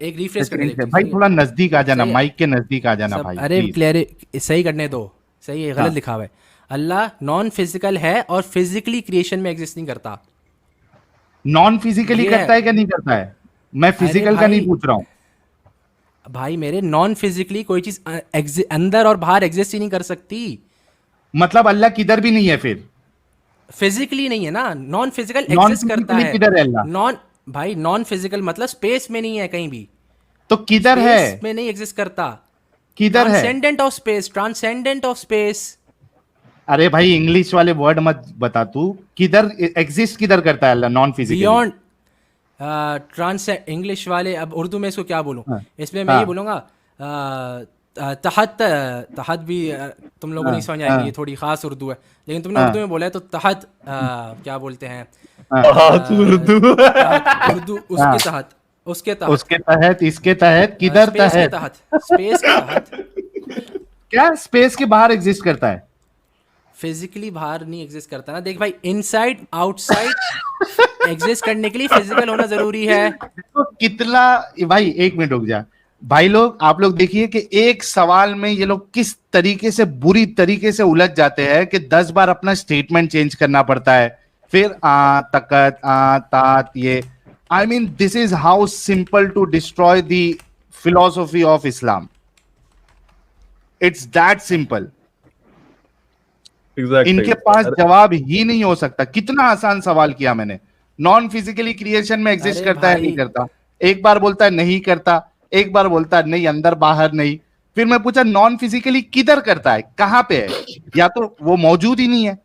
एक रिफ्रेश करने दे, भाई थोड़ा नजदीक आ जाना, सही है। माइक के नजदीक आ जाना सब, भाई, अरे please। क्लियर, सही करने दो। सही है, गलत हाँ। लिखा हुआ है। अल्लाह नॉन फिजिकल है और फिजिकली क्रिएशन में एग्जिस्ट नहीं करता। नॉन फिजिकली ये करता है क्या नहीं करता है? मैं फिजिकल का नहीं भाई- पूछ रहा हूँ। भाई मेरे नॉन फिजिकली कोई चीज अंदर और बाहर एग्जिस्ट ही नहीं कर सकती। मतलब अल्लाह किधर भी नहीं है फिर? फिजिकली नहीं है ना, नॉन फिजिकल नॉन एग्जिस्ट करता फिजिकली है। किधर है अल्लाह? नॉन भाई नॉन फिजिकल मतलब स्पेस में नहीं है कहीं भी। तो किधर है? स्पेस में नहीं एग्जिस्ट करता। किधर है? Transcendent of space, transcendent of space. अरे भाई इंग्लिश वाले वर्ड मत बता तू, किधर एग्जिस्ट किधर करता है अल्लाह नॉन फिजिकली? बियॉन्ड इंग्लिश वाले, अब उर्दू में इसको क्या बोलूं? हाँ। इसमें मैं हाँ। ये बोलूंगा तहत, तहत भी तुम लोगों को नहीं समझ आएगी, ये थोड़ी खास उर्दू है, लेकिन तुमने हाँ। उर्दू में बोला है तो तहत क्या बोलते हैं? उर्दू उर्दू उसके तहत, उसके तहत, उसके तहत, इसके तहत, किधर स्पेस के तहत? तहत, स्पेस के तहत। क्या स्पेस के बाहर एग्जिस्ट करता है? फिजिकली बाहर नहीं एग्जिस्ट करता ना। देख भाई, इनसाइड आउटसाइड एग्जिस्ट करने के लिए फिजिकल होना जरूरी है। तो कितना, भाई एक मिनट रुक जा भाई लोग, आप लोग देखिए कि एक सवाल में ये लोग किस तरीके से बुरी तरीके से उलझ जाते हैं कि 10 बार अपना स्टेटमेंट चेंज करना पड़ता है, फिर तकत तात, ये I mean this is how simple to destroy the philosophy of Islam. It's that simple. Exactly. इनके पास जवाब ही नहीं हो सकता। कितना आसान सवाल किया मैंने। नॉन फिजिकली क्रिएशन में एग्जिस्ट अरे करता है भाई। नहीं करता? एक बार बोलता है नहीं करता, एक बार बोलता है नहीं अंदर बाहर नहीं। फिर मैं पूछा नॉन फिजिकली किधर करता है, कहां पे है? या तो वो मौजूद ही नहीं है,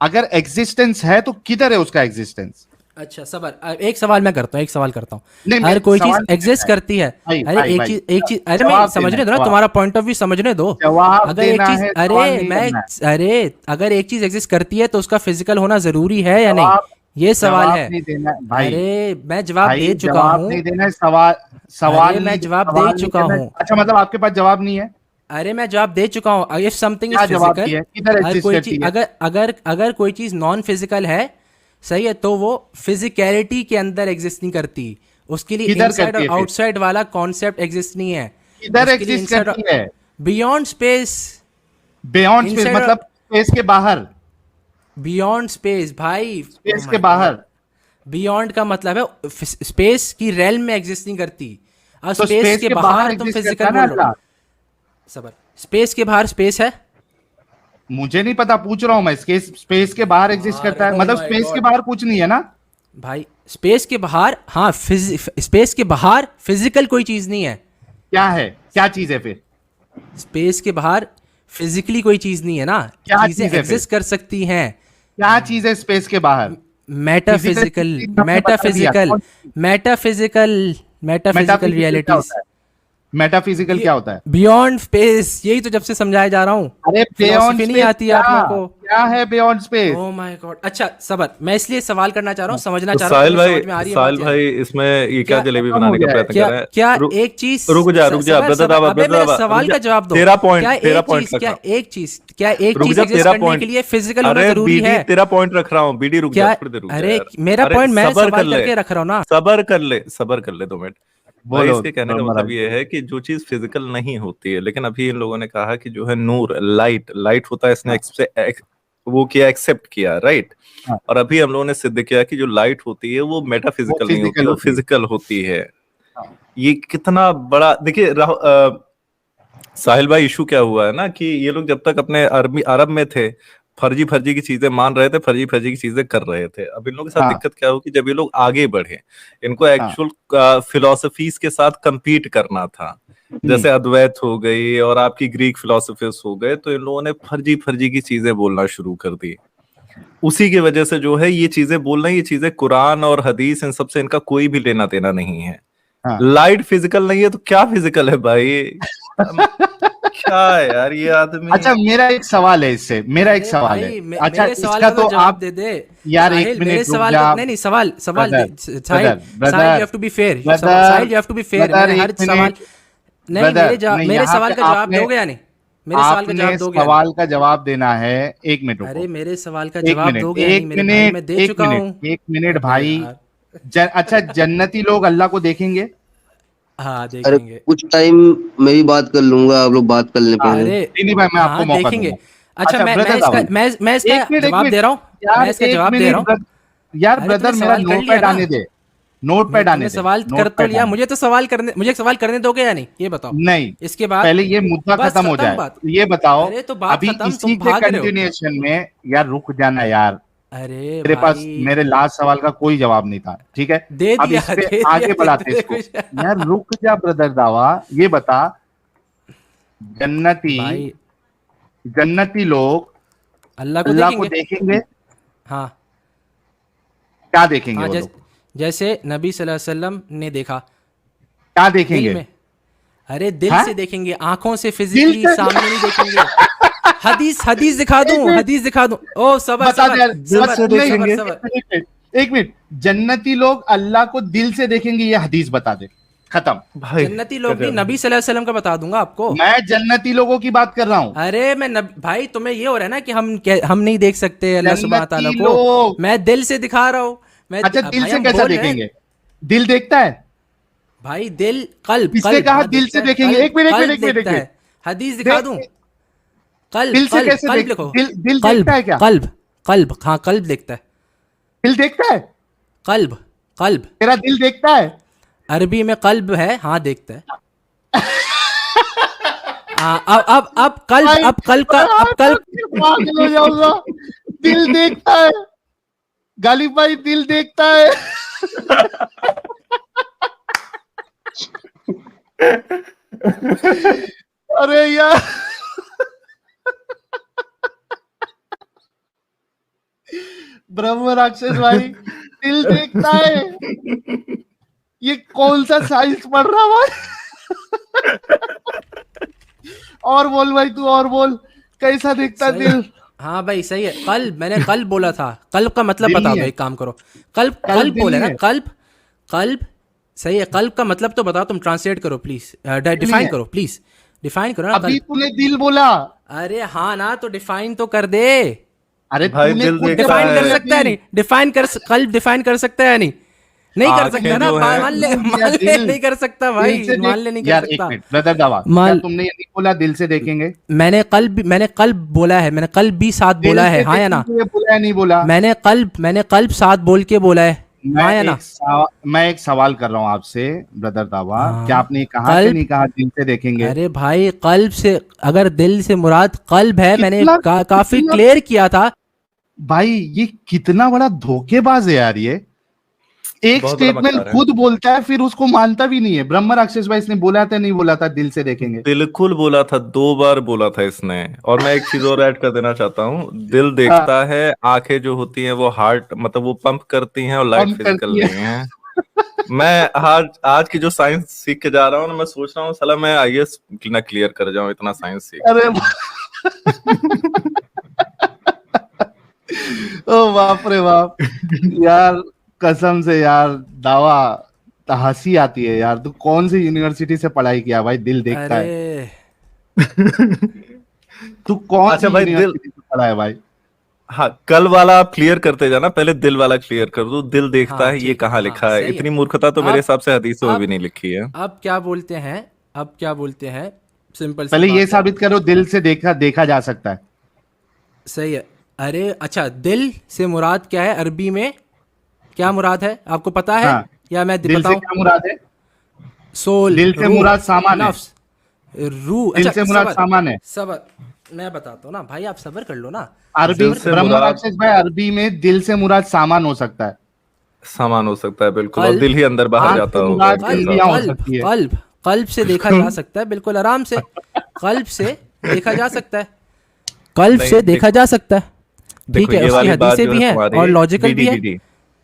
अगर एग्जिस्टेंस है तो किधर है उसका एग्जिस्टेंस? अच्छा सबर, एक सवाल मैं करता हूँ, एक सवाल करता नहीं, हूँ। हर मैं कोई सवाल चीज नहीं एग्जिस्ट करना है। करती है। भाई, अरे भाई, एक भाई, चीज, एक चीज, अरे जवाब मैं देना समझने है, दो ना, जवाब। तुम्हारा पॉइंट ऑफ व्यू समझने दो। जवाब अगर एक देना चीज, है, सवाल अरे नहीं मैं, करना है। अरे अगर एक चीज एग्जिस्ट करती है तो उसका फिजिकल होना जरूरी है या नहीं, जवाब ये सवाल जवाब है। नहीं देना है, भाई। अरे मैं जवाब भाई दे चुका जवाब हूँ। नहीं देना है, सवाल सवाल अरे मैं नहीं, जवाब दे सवाल नहीं चुका करना है। हूँ। अच्छा, मतलब आपके पास जवाब नहीं है? अरे मैं जवाब दे चुका हूँ। इफ समथिंग इज क्या जवाब फिजिकल, दिया? किधर अगर एग्जिस्ट कोई करती चीज, है? अगर अगर अगर कोई चीज नॉन फिजिकल है, सही है, तो वो फिजिकैलिटी के अंदर एग्जिस्ट नहीं करती। उसके लिए किधर इनसाइड करती और है फिर? आउटसाइड वाला कॉन्सेप्ट एग्जिस्ट नहीं है। किधर उसके लिए एग्जिस्ट इनसाइड, करती है? Beyond space, beyond space inside, मतलब स्पेस के बाहर? बियॉन्ड स्पेस भाई। स्पेस के बाहर? बियॉन्ड का मतलब है स्पेस की रेल में एग्जिस्ट नहीं करती। और तो स्पेस स्पेस के के बाहर बाहर तुम एग्जिस्ट फिजिकल करता है ना बोल रहे हो। अल्लाह? सबर, स्पेस के बाहर स्पेस है? मुझे नहीं पता, पूछ रहा हूं मैं। स्पेस के बाहर एग्जिस्ट करता है, Oh मतलब my स्पेस के God। बाहर कुछ नहीं है ना? भाई स्पेस के बाहर, हाँ, स्पेस के बाहर फिजिकल कोई चीज नहीं है। क्या है? क्या चीज है फिर? स्पेस के बाहर फिजिकली कोई चीज नहीं है ना। क्या चीजें चीज़ है एग्जिस्ट कर सकती हैं। क्या चीज है स्पेस के बाहर? मेटाफिजिकल, Physical चीज़ आपने बता दिया। मेटाफिजिकल, कौन- मेटाफिजिकल, मेटाफिजिकल मेटाफिजिकल क्या रियलिटीज, होता है? मेटाफिजिकल क्या होता है? Beyond space. यही तो जब से समझाया जा रहा हूँ। अरे बियॉन्ड फिलोसफी नहीं स्पेस आती आप लोगों को। क्या है beyond space? Oh my God. अच्छा सबर, मैं इसलिए सवाल करना चाह रहा हूँ, समझना तो चाह रहा हूँ, साहिल तुम्हें भाई, समझ में आ रही है साहिल बात या भाई, नहीं? इसमें ये क्या क्या जलेबी खत्म बनाने हो का गया है? प्रयत्न क्या कर रहे हैं? क्या रुक एक चीज, रुक जा, रुक जा, सबर, ब्रदर सबर, दावा, अबे ब्रदर मेरे दावा, सवाल रुक का जा। जवाब दो। तेरा पॉइंट, क्या तेरा एक पॉइंट चीज, रख क्या रहा हूँ। एक चीज, क्या एक रुक चीज जा, एग्जिस्ट तेरा करने पॉइंट। के लिए फिजिकल होना अरे जरूरी बीडी, है? तेरा पॉइंट रख रहा हूँ। बीडी रुक जा, क्या? थोड़ी देर रुक जा अरे यार। मेरा अरे पॉइंट मैं सबर कर सवाल ले, करके रख रहा हूँ ना। सबर कर ले, सबर कर ले 2 मिनट। भाई बोलो इसके कहने का मतलब ये है कि जो चीज फिजिकल नहीं होती है, लेकिन अभी इन लोगों ने कहा कि जो है नूर, लाइट, लाइट होता है, इसने वो किया, एक्सेप्ट किया, राइट। हाँ, और अभी हम लोगों ने सिद्ध किया कि जो लाइट होती है वो वो मेटाफिजिकल नहीं होती, फिजिकल वो होती है। फिजिकल होती है। हाँ, ये कितना बड़ा, देखिए साहिल भाई, इशू क्या हुआ है ना कि ये लोग जब तक अपने अरब में थे, फर्जी फर्जी की चीजें मान रहे थे, फर्जी फर्जी की चीजें कर रहे थे। अब इन लोगों के साथ हाँ, दिक्कत क्या होगी, जब ये लोग आगे बढ़े, इनको हाँ, एक्चुअल फिलोसफीज के साथ compete करना था, जैसे अद्वैत हो गई और आपकी ग्रीक फिलोसफीज हो गए, तो इन लोगों ने फर्जी फर्जी की चीजें बोलना शुरू कर दी। उसी की वजह से जो है ये चीजें बोल रहे हैं, ये चीजें कुरान और हदीस इन सबसे इनका कोई भी लेना देना नहीं है। हाँ। लाइट फिजिकल नहीं है तो क्या फिजिकल है भाई? क्या है यार ये आदमी। अच्छा, मेरा एक सवाल है इससे, मेरा एक अरे सवाल है। भाई, अच्छा, मेरे सवाल इसका का तो तो जवाब आप दे दे। यार एक साहिल, मेरे मिनट रुक सवाल जा। का नहीं, नहीं, सवाल सवाल ब्रदर, दे। Sahil, brother, Sahil, you have to be fair. Brother, Sahil, you have to be fair. Brother, मेरे हर एक सवाल, मिनट। नहीं, ब्रदर, मेरे यहाँ सवाल पे का जवाब आपने दोगे या नहीं? मेरे सवाल का आपने जवाब दोगे या नहीं? सवाल का जवाब देना है। एक मिनट रुको। अरे मेरे सवाल का एक जवाब मिनट, दोगे या नहीं एक मेरे भाई? मैं मिनट, दे एक चुका हूँ। मिनट, एक मिनट अबे भाई। यार। अच्छा, जन्नती लोग अल्लाह को देखेंगे? हाँ अरे देखेंगे। कुछ टाइम मैं भी बात कर लूंगा, आप लोग बात कर लें पहले। अरे नहीं भाई, मैं आपको हाँ मौका देखेंगे। दूंगा। अच्छा, मैं ब्रदर इसका, दावल, मैं इसका एक मिनट, एक जवाब मिनट। दे रहा हूँ। यार मैं इसका एक जवाब दे मिनट, रहा हूँ। यार अरे ब्रदर, तुमने मेरा सवाल कर नोट लिया पैड ना। आने दे, नोट पैड आने तुमने दे, सवाल कर नोट तो पैड लिया, आने मुझे तो सवाल करने, मुझे सवाल करने दोगे या नहीं, ये बताओ। नहीं, इसके बाद पहले ये मुद्दा बस खत्म हो खत्म जाए। बात। ये बताओ, अरे तो बात अभी खत्म, इसी तुम के भाग रहे हो। कंटिन्यूएशन में, यार रुक जाना यार। अरे मेरे पास भाई, मेरे लास्ट सवाल का कोई जवाब नहीं था, ठीक है? दे अब दिया, इस पे दे दिया, आगे बढ़ाते दे इसको। कुछ। यार रुक जा ब्रदर दावा, ये बता, जन्नती भाई जन्नती लोग अल्लाह को अल्लाह को देखेंगे। देखेंगे? हाँ क्या देखेंगे हाँ, वो लोग? जैसे नबी सल्लल्लाहु अलैहि वसल्लम ने देखा, क्या दिल देखेंगे? में। अरे दिल हाँ? से देखेंगे, आंखों से फिजिकली से? सामने नहीं देखेंगे। हदीस दिखा दूं, हदीस दिखा दूं। ओ सबर बता सबर दे यार, सबर से देखेंगे। सबर सबर। एक मिनट, एक मिनट। जन्नती लोग अल्लाह को दिल से देखेंगे, ये हदीस बता दे, खत्म। भाई जन्नती लोग नहीं, नबी सल्लल्लाहु अलैहि वसल्लम का बता दूंगा आपको। मैं जन्नती लोगों की बात कर रहा हूँ। अरे भाई तुम्हें ये हो रहा है ना कि हम नहीं देख सकते अल्लाह सुब्हानहू व तआला जन्नती को। लोग। मैं दिल से दिखा रहा हूँ। मैं अच्छा, दिल भाई से हम कैसा बोल रहे हैं। देखेंगे? दिल देखता है? भाई दिल, कल्ब, किसने कल्ब, कहा हाँ, दिल से देखता है, देखेंगे? कल्ब, एक मिनट, एक कल्ब मिनट, एक मिनट, देखता एक है। हदीस दिखा दूं? कल्ब, दिल से कल्ब, कैसे कल्ब देख, लिखो। दिल कल्ब, देखता है क्या? कल्ब, कल्ब, हाँ कल्ब देखता है। दिल देखता है? कल्ब, कल्ब, तेरा दिल देखता है? अरबी में कल्ब है, हाँ देखता है। हाँ, अब कल्ब, अब कल्ब का, अब कल्ब। पागल हो जाऊंगा। दिल देखता है? गालिब भाई दिल देखता है। अरे यार, ब्रह्म राक्षस भाई दिल देखता है, ये कौन सा साइंस पढ़ रहा भाई? और बोल भाई, तू और बोल, कैसा देखता सही दिल? हाँ भाई सही है। कल्ब, मैंने कल्ब बोला था। कल्ब का मतलब दिल बता नहीं दो, है। एक काम करो। कल्ब कल्ब कल्ब दिल बोले नहीं ना, है। कल्ब। कल्ब सही है। कल्ब का मतलब तो बताओ, तुम ट्रांसलेट करो प्लीज, डिफाइन है। करो प्लीज, डिफाइन करो ना अभी कल्ब। तूने दिल बोला। अरे हाँ ना, तो डिफाइन तो कर दे। अरे भाई तूने दिल खुद देखता डिफाइन कर है। सकता है नहीं? डिफाइन कर, कल्ब डिफाइन कर सकता है नहीं? नहीं कर आंखें सकता ना। जो है, मान ले, बोल दिया मान ले दिल। नहीं कर सकता दिल भाई, से मान देख ले नहीं कर यार। एक सकता। मिनट ब्रदर दावा, क्या मान तुमने ये नहीं बोला दिल से देखेंगे? मैंने कल्ब बोला है, मैंने कल्ब भी साथ दिल बोला है, से हाँ या ना? देखेंगे बोला है नहीं बोला? मैंने कल्ब साथ बोल के बोला है, हाँ या ना? मैं एक सवाल कर रहा हूँ आपसे ब्रदर दावा, हाँ। क्या आपने कहा कि कल्ब, नहीं कहा दिल से देखेंगे? अरे भाई कल्ब से, अगर दिल से मुराद कल्ब है, मैंने काफी कितना- क्लियर किया था। भाई ये कितना बड़ा धोखेबाज है यार, ये एक बहुत बड़ा स्टेटमेंट मक्कार है। खुद बोलता है फिर उसको मानता भी नहीं है। ब्रह्म राक्षस भाई इसने बोला था नहीं बोला था दिल से देखेंगे? बिल्कुल बोला था, 2 बार बोला था इसने। और मैं एक चीज और ऐड कर देना चाहता हूँ, दिल देखता है, आंखें जो होती हैं वो हार्ट मतलब वो पंप करती हैं, और लाइट पंप फिजिकल करती है। नहीं है। मैं आज की जो साइंस सीख के जा रहा हूँ ना, मैं सोच रहा हूँ साला मैं आईएएस ना क्लियर कर जाऊं, इतना साइंस सीख। अरे ओ बाप रे बाप यार, कसम से यार दावा, हंसी आती है यार। तू कौन सी यूनिवर्सिटी से पढ़ाई किया भाई? दिल देखता है। अरे तू कौन अच्छा सी भाई, दिल, यूनिवर्सिटी से पढ़ा है भाई? हाँ कल वाला आप क्लियर करते जाना, पहले दिल वाला क्लियर कर दो। दिल देखता हाँ है, ये ठीक है, कहाँ हाँ लिखा है? सही है। इतनी मूर्खता तो मेरे अब हिसाब से हदीसों में अब भी नहीं लिखी है। अब क्या बोलते हैं, अब क्या बोलते हैं, सिंपल सी पहले ये बात है। साबित करो दिल से देखा जा सकता है। सही है। अरे अच्छा, दिल से मुराद क्या है अरबी में? क्या मुराद है आपको पता है? हाँ, या मैं दिल से बताऊं? क्या मुराद है? सोल, दिल से रूह, मुराद सामान है। नफ्स, रूह। दिल अच्छा से मुराद सबर, सामान है। सबर, मैं बताता हूँ ना भाई, आप सबर कर लो ना। अरबी दिल से ब्रह्म मुराद राक्षस भाई, अरबी में दिल से मुराद सामान हो सकता है। सामान हो सकता है, बिल्कुल। और कल्ब, दिल ही अंदर बाहर आंख जाता से होगा मुराद इसके हिसाब इंद्रियां से। हो कल्ब, सकती है। कल्ब से देखा जा सकता है, बिल्कुल आराम से। कल्ब से देखा जा सकता है, कल्ब नहीं, से देखा जा सकता है। ठीक देखो है, ये उसकी वाली बात हदीसें जो भी है हैं तुम्हारी, और लॉजिकल बीडी भी है बीडी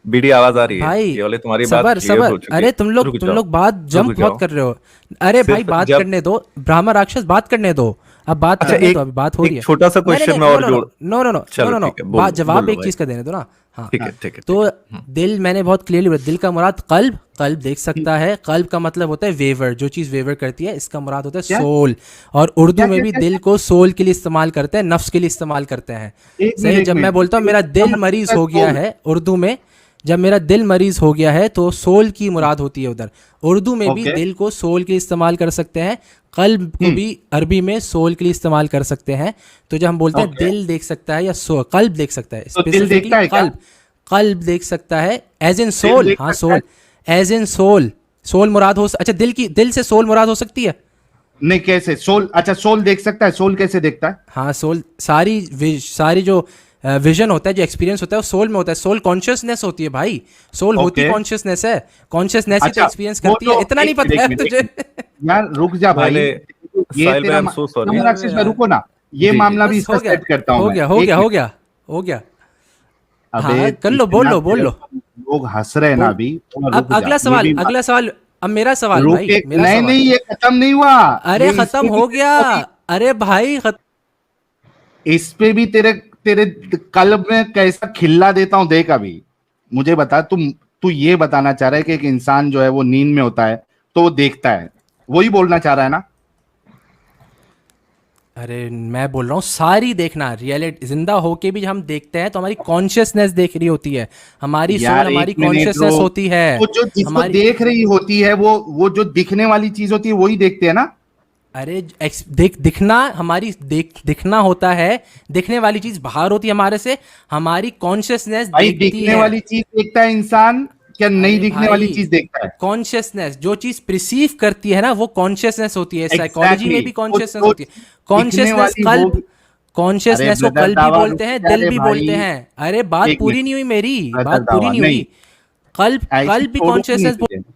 बीडी आवाज आ रही है, भाई। ये वाली तुम्हारी बात सबर क्लियर हो सबर, चुकी अरे है। तुम लोग बात जंप रुक बहुत जाओ। कर रहे हो। अरे भाई सिर्फ बात जब करने दो, ब्राह्मण राक्षस बात करने दो। अब बात अच्छा, करने एक दो, अभी बात हो रही है। एक छोटा सा क्वेश्चन में और जोड़। नो चलो ठीक है, बोलो, बात जवाब बोलो एक भाई। चीज का देने दो ना। हाँ ठीक है, ठीक है। तो दिल मैंने बहुत क्लियरली बोला, दिल का मुराद कल्ब, कल्ब देख सकता है। कल्ब का मतलब होता है वेवर, जो चीज वेवर करती है, इसका मुराद होता है क्या? सोल। और उर्दू क्या, में क्या, भी क्या, दिल को सोल के लिए इस्तेमाल करते हैं, नफ्स के लिए इस्तेमाल करते हैं। एक सही, मिनट, जब एक मैं मिनट। बोलता हूँ मेरा दिल मरीज हो गया है उर्दू में, जब मेरा दिल मरीज हो गया है तो सोल की मुराद होती है उधर। उर्दू में भी Okay. दिल को सोल के लिए इस्तेमाल कर सकते हैं, कल्ब को भी अरबी में सोल के लिए इस्तेमाल कर सकते हैं। तो जब हम बोलते हैं Okay. दिल देख सकता है या कल्ब देख सकता है, तो दिल specifically देखता है क्या? कल्ब देख सकता है, एज इन सोल। देख हाँ सकता soul, as in soul, soul मुराद हो। अच्छा, दिल से सोल मुराद हो सकती है? नहीं, कैसे सोल? अच्छा, सोल देख सकता है। सोल कैसे देखता है? हाँ सोल, सारी जो विजन होता है, जो एक्सपीरियंस होता है, वो सोल में होता है। सोल कॉन्शियसनेस होती है भाई, सोल होती Okay. कॉन्शियसनेस है, कॉन्शियसनेस ही तो अच्छा, एक्सपीरियंस वो करती है। तो इतना नहीं एक पता है मिनट, तुझे? यार रुक जा भाई। मैंने ये साहिल तेरा भाई, I'm so sorry। ब्रह्म राक्षस भाई, रुको ना, ये जी, मामला जी। भी बस इसका हो गया, सेट करता हूँ हो मैं। गया, हो एक गया, हो मिनट। गया, हो गया। अबे हाँ कर लो, इतना बोल लो। लोग हंस रहे हैं ना अभी। थोड़ा अब रुक जा, अगला ये सवाल, भी बात- अगला सवाल, अब मेरा सवाल भाई, रुके मेरा नहीं सवाल। नहीं, ये खत्म नहीं हुआ। अरे ये इस खत्म पे हो भी- गया, अरे भाई इस पे भी तेरे तेरे कल्ब में कैसा खिल्ला देता हूं, देख। अभी मुझे बता, तू ये बताना चाह रहा है कि एक इंसान जो है वो नींद में होता है तो वो देखता है, वही बोलना चाह रहा है ना? अरे मैं बोल रहा हूँ सारी देखना, रियलिटी, जिंदा होके भी हम देखते हैं तो हमारी कॉन्शियसनेस देख रही होती है, हमारी सोल, यार, हमारी एक मिनट कॉन्शियसनेस रुक। होती है। वो जो जिसको हमारी, देख रही होती है वो जो दिखने वाली चीज होती है वही देखते हैं ना? अरे दिखना, हमारी दिखना होता है, दिखने वाली चीज बाहर होती है हमारे से, हमारी कॉन्शियसनेस भाई देखती दिखने है। वाली चीज देखता है इंसान, क्या नहीं अरे दिखने वाली भाई, चीज देखता है? कॉन्शियसनेस, जो चीज प्रिसीव करती है ना, वो कॉन्शियसनेस होती है। साइकोलॉजी में भी Exactly. कॉन्शियसनेस वो होती है। कॉन्शियसनेस वाली कल्ब, कॉन्शियसनेस को ब्रदर कल्ब भी दावा बोलते हैं, रुक जा दिल रे भी भाई। बोलते हैं। अरे बात एक पूरी मिनट। नहीं हुई मेरी, ब्रदर बात पूरी दावा नहीं हुई। नहीं, कल्ब ऐसे कल्ब भी छोड़ूंगी कॉन्शियसनेस नहीं तुझे।